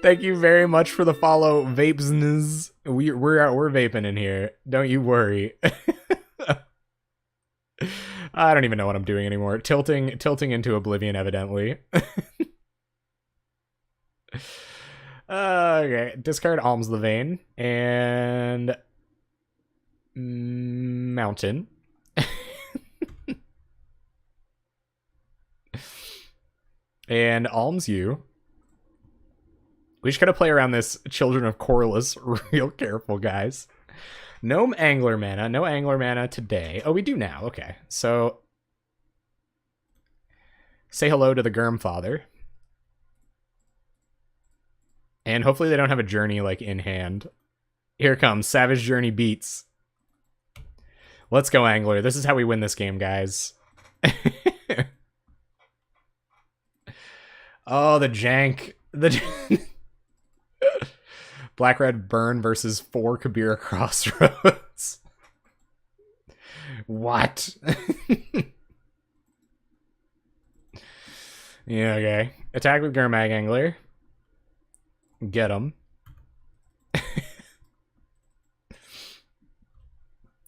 Thank you very much for the follow, Vapesness. We're vaping in here. Don't you worry. I don't even know what I'm doing anymore. Tilting into oblivion, evidently. Okay, discard Alms the Vein and Mountain. And Alms you. We just gotta play around this Children of Corliss real careful, guys. No angler mana today. Oh, we do now. Okay, so say hello to the Germ Father. And hopefully they don't have a Journey, like, in hand. Here comes Savage Journey Beats. Let's go, Angler. This is how we win this game, guys. Oh, the jank. Black, red, burn versus 4 Kabira Crossroads. What? Yeah, okay. Attack with Gurmag Angler. Get him.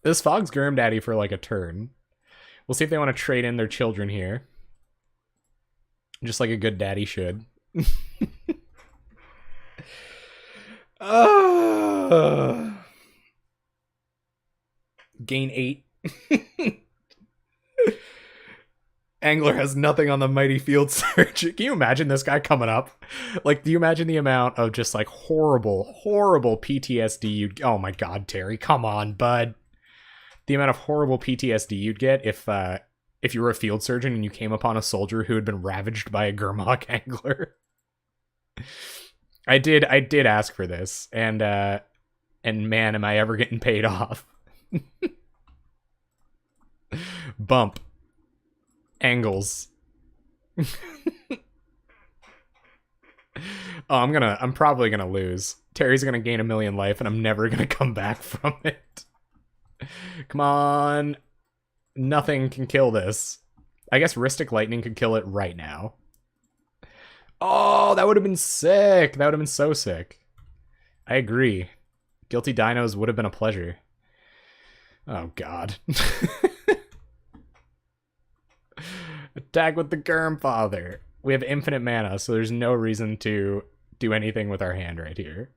This Fog's Gurm Daddy for like a turn. We'll see if they want to trade in their children here. Just like a good daddy should. Gain 8. Angler has nothing on the Mighty Field Search. Can you imagine this guy coming up? Like, do you imagine the amount of just, like, horrible PTSD you'd... Oh my god, Terry, come on, bud. The amount of horrible PTSD you'd get if you were a field surgeon and you came upon a soldier who had been ravaged by a Gurmag Angler. I did ask for this, and man, am I ever getting paid off. Bump. Angles. Oh, I'm probably gonna lose. Terry's gonna gain 1,000,000 life, and I'm never gonna come back from it. Come on. Nothing can kill this. I guess Rhystic Lightning could kill it right now. Oh, that would have been sick. That would have been so sick. I agree. Guilty Dinos would have been a pleasure. Oh, God. Attack with the Gurmfather. We have infinite mana, so there's no reason to do anything with our hand right here.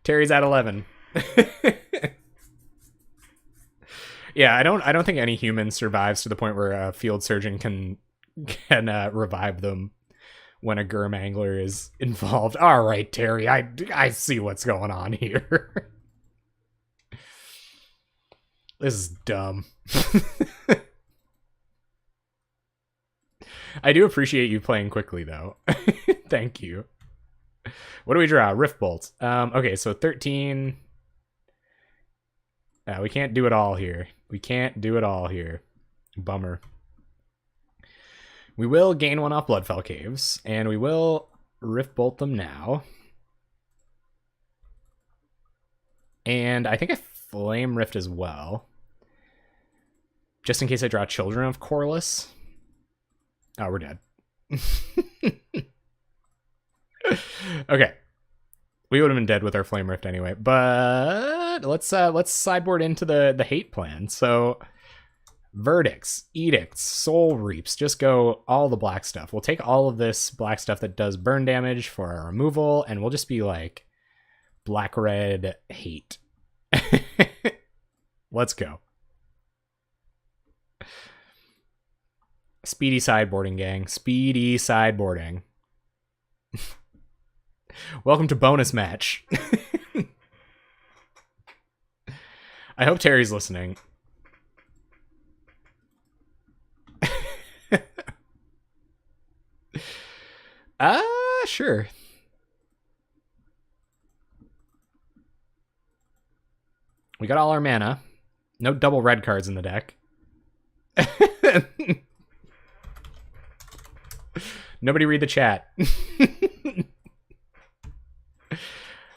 Terry's at 11. Yeah, I don't think any human survives to the point where a field surgeon can revive them when a Gurm Angler is involved. All right, Terry, I see what's going on here. This is dumb. I do appreciate you playing quickly, though. Thank you. What do we draw? Rift Bolt. Okay, so 13. We can't do it all here. We can't do it all here. Bummer. We will gain 1 off Bloodfell Caves, and we will Rift Bolt them now. And I think I Flame Rift as well. Just in case I draw Children of Corliss. Oh, we're dead. Okay. We would have been dead with our Flame Rift anyway, but let's sideboard into the hate plan. So Verdicts, Edicts, Soul Reaps, just go all the black stuff. We'll take all of this black stuff that does burn damage for our removal, and we'll just be like black-red hate. Let's go. Speedy sideboarding, gang. Speedy sideboarding. Welcome to bonus match. I hope Terry's listening. Sure. We got all our mana. No double red cards in the deck. Nobody read the chat.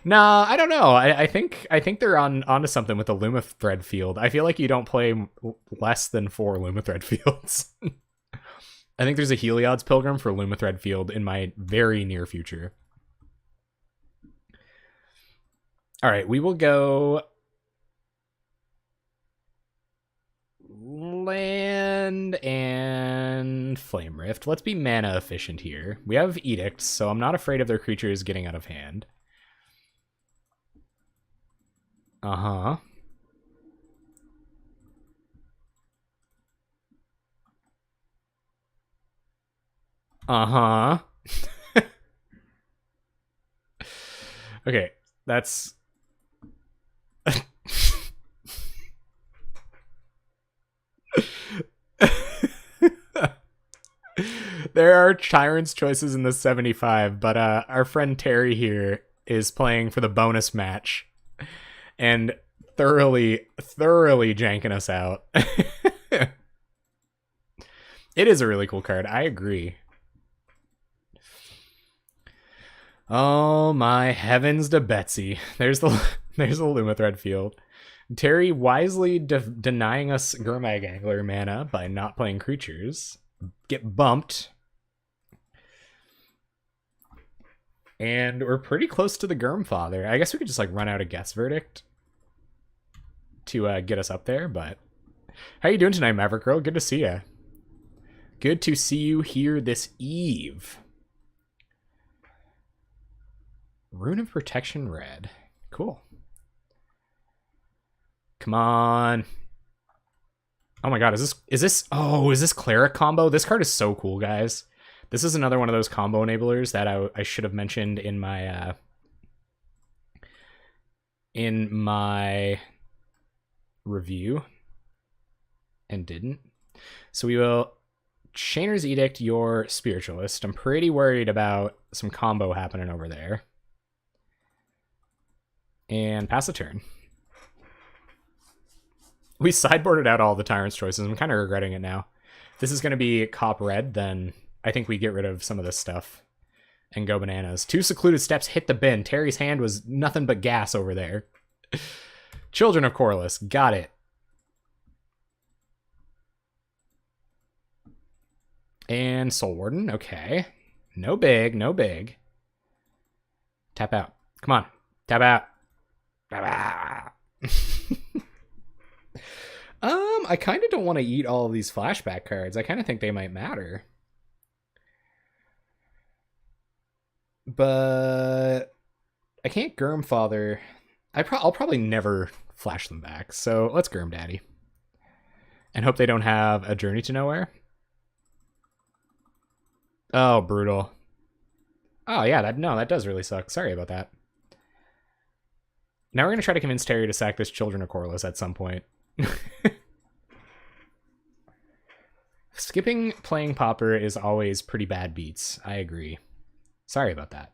No, I don't know. I think they're onto something with the Lumathread field. I feel like you don't play less than 4 Lumathread fields. I think there's a Heliod's Pilgrim for Lumathread field in my very near future. All right, we will go land and Flame Rift. Let's be mana efficient here. We have Edicts, so I'm not afraid of their creatures getting out of hand. Uh-huh. Uh-huh. Okay, that's... There are Tyrant's choices in the 75, but our friend Terry here is playing for the bonus match and thoroughly janking us out. It is a really cool card. I agree. Oh my heavens to Betsy. There's the Lumathread field. Terry wisely denying us Gurmag Angler mana by not playing creatures. Get bumped. And we're pretty close to the Gurmfather. I guess we could just like run out a Guess Verdict to get us up there, but how you doing tonight, Maverick Girl? Good to see you. Good to see you here this eve. Rune of Protection red. Cool. Come on. Oh my god, is this Cleric combo? This card is so cool, guys. This is another one of those combo enablers that I should have mentioned in my review and didn't. So we will Chainer's Edict your Spiritualist. I'm pretty worried about some combo happening over there. And pass a turn. We sideboarded out all the Tyrant's choices. I'm kind of regretting it now. If this is going to be Cop Red, then I think we get rid of some of this stuff and go bananas. 2 Secluded Steps hit the bin. Terry's hand was nothing but gas over there. Children of Corliss. Got it. And Soul Warden, okay. No big, no big. Tap out. Come on. Tap out. Tap out. I kind of don't want to eat all of these flashback cards. I kind of think they might matter. But I can't Gurm Father. I'll probably never flash them back. So let's Gurm Daddy. And hope they don't have a Journey to Nowhere. Oh, brutal. Oh, yeah, that does really suck. Sorry about that. Now we're going to try to convince Terry to sack this Children of Corliss at some point. Skipping playing Pauper is always pretty bad beats. I agree. Sorry about that.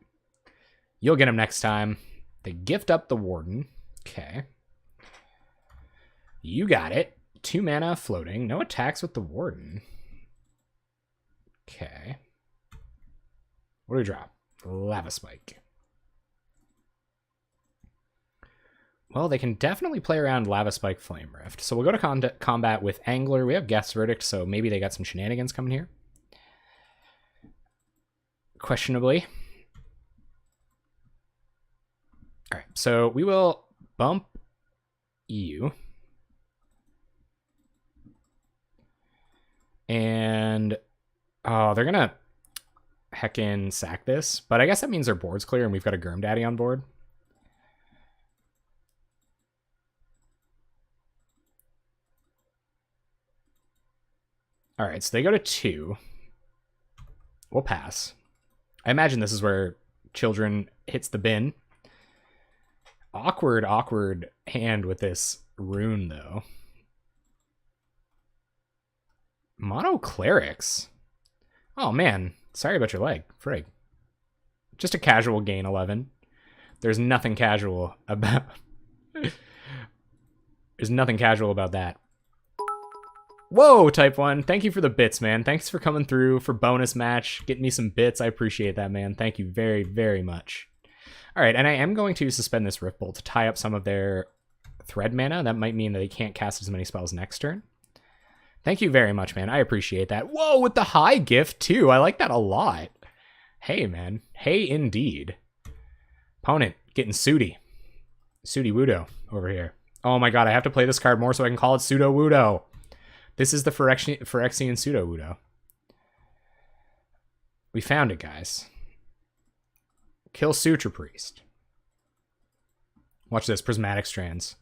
You'll get him next time. They gift up the Warden. Okay. You got it. 2 mana floating. No attacks with the Warden. Okay. What do we drop? Lava Spike. Well, they can definitely play around Lava Spike Flame Rift. So we'll go to combat with Angler. We have Guess Verdict, so maybe they got some shenanigans coming here. Questionably. All right, so we will bump you. And, oh, they're going to heckin' sack this. But I guess that means their board's clear and we've got a Gurm Daddy on board. All right, so they go to 2. We'll pass. I imagine this is where Children hits the bin. Awkward hand with this rune, though. Mono Clerics. Oh, man. Sorry about your leg. Frig. Just a casual gain 11. There's nothing casual about... There's nothing casual about that. Whoa, Type 1. Thank you for the bits, man. Thanks for coming through for bonus match. Getting me some bits. I appreciate that, man. Thank you very, very much. All right, and I am going to suspend this Rift Bolt to tie up some of their Thread mana. That might mean that they can't cast as many spells next turn. Thank you very much, man. I appreciate that. Whoa, with the high gift, too. I like that a lot. Hey, man. Hey, indeed. Opponent getting Sooty. Sooty Wudo over here. Oh, my God. I have to play this card more so I can call it Pseudo Wudo. This is the Phyrexian Pseudo Wudo. We found it, guys. Kill Suture Priest. Watch this. Prismatic Strands.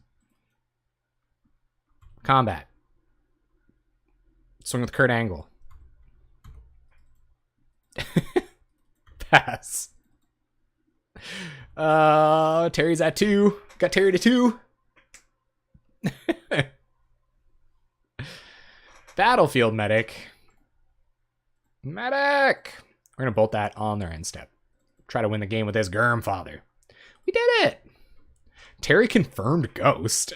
Combat. Swing with Kurt Angle. Pass. Terry's at 2. Got Terry to 2. Battlefield Medic. Medic! We're going to bolt that on their end step. Try to win the game with this Gurm Father. We did it! Terry confirmed Ghost.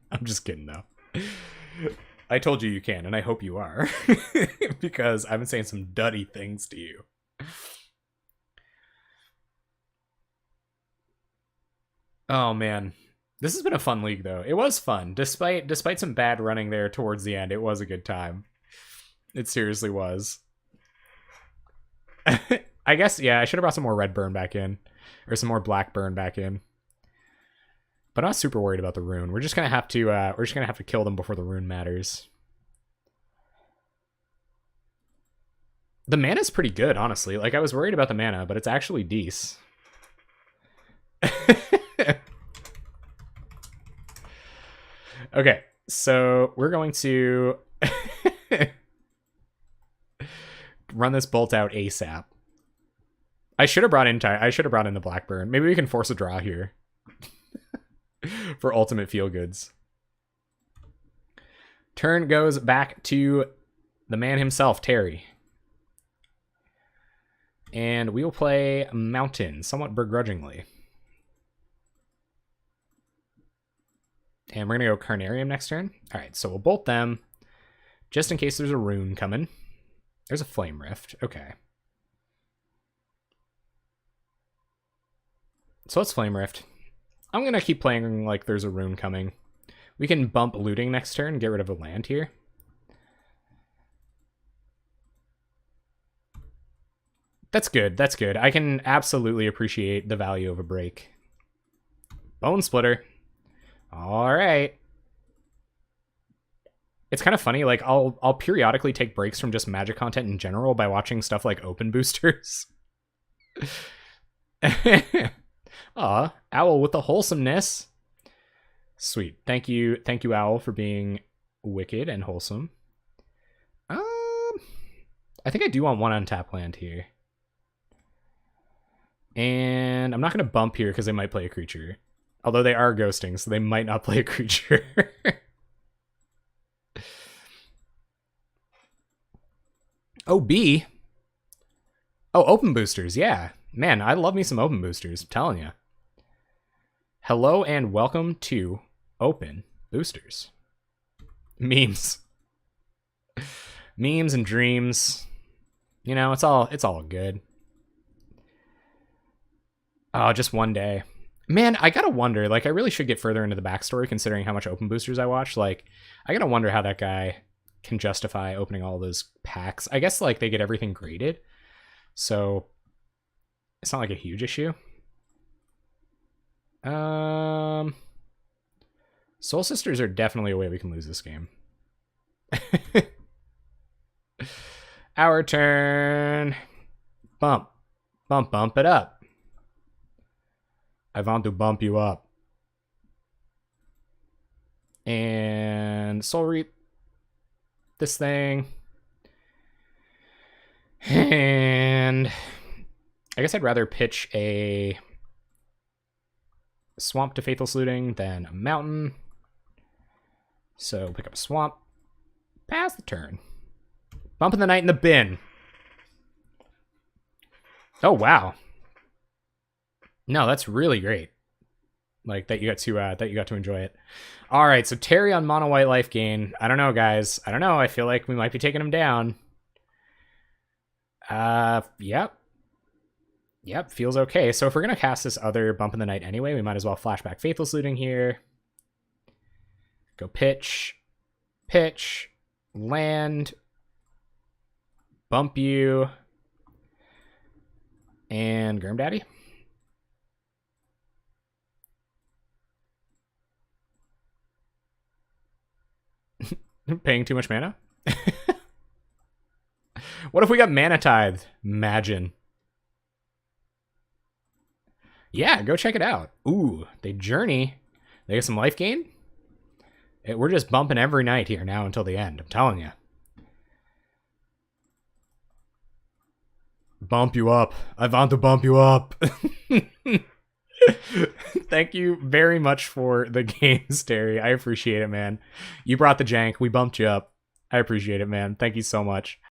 I'm just kidding, though. I told you can, and I hope you are. Because I've been saying some duddy things to you. Oh, man. This has been a fun league, though. It was fun. Despite some bad running there towards the end, it was a good time. It seriously was. I guess, yeah, I should have brought some more red burn back in. Or some more black burn back in. But I'm not super worried about the rune. We're just gonna have to kill them before the rune matters. The mana's pretty good, honestly. Like, I was worried about the mana, but it's actually decent. Okay, so we're going to run this bolt out ASAP. I should have brought in the Blackburn. Maybe we can force a draw here for ultimate feel goods. Turn goes back to the man himself, Terry. And we will play Mountain, somewhat begrudgingly. And we're going to go Carnarium next turn. All right, so we'll bolt them just in case there's a rune coming. There's a Flame Rift. Okay. So let's Flame Rift. I'm going to keep playing like there's a rune coming. We can bump looting next turn, get rid of a land here. That's good. That's good. I can absolutely appreciate the value of a break. Bone Splitter. All right. It's kind of funny. Like I'll periodically take breaks from just Magic content in general by watching stuff like Open Boosters. Aw, Owl with the wholesomeness. Sweet. Thank you, Owl, for being wicked and wholesome. I think I do want one untap land here. And I'm not going to bump here because they might play a creature. Although they are ghosting, so they might not play a creature. Oh, B. Oh, Open Boosters, yeah. Man, I love me some Open Boosters, I'm telling you. Hello and welcome to Open Boosters. Memes. Memes and dreams. You know, it's all good. Oh, just one day. Man, I gotta wonder, like, I really should get further into the backstory considering how much Open Boosters I watch. Like, I gotta wonder how that guy can justify opening all those packs. I guess, like, they get everything graded, so it's not like a huge issue. Soul Sisters are definitely a way we can lose this game. Our turn. Bump. Bump it up. I want to bump you up. And Soul Reap this thing. And I guess I'd rather pitch a Swamp to Faithful Looting than a Mountain. So pick up a Swamp. Pass the turn. Bumping the Night in the bin. Oh, wow. No, that's really great. Like that you got to enjoy it. All right, so Terry on mono white life gain. I don't know, guys. I don't know. I feel like we might be taking him down. Yep. Yep, feels okay. So if we're gonna cast this other Bump in the Night anyway, we might as well flashback Faithful Looting here. Go pitch, land, bump you, and Grim Daddy. Paying too much mana? What if we got Mana Tithe? Imagine. Yeah, go check it out. Ooh, they journey. They get some life gain. We're just bumping every night here now until the end. I'm telling you. Bump you up. I want to bump you up. Thank you very much for the games, Terry. I appreciate it, man. You brought the jank. We bumped you up. I appreciate it, man. Thank you so much.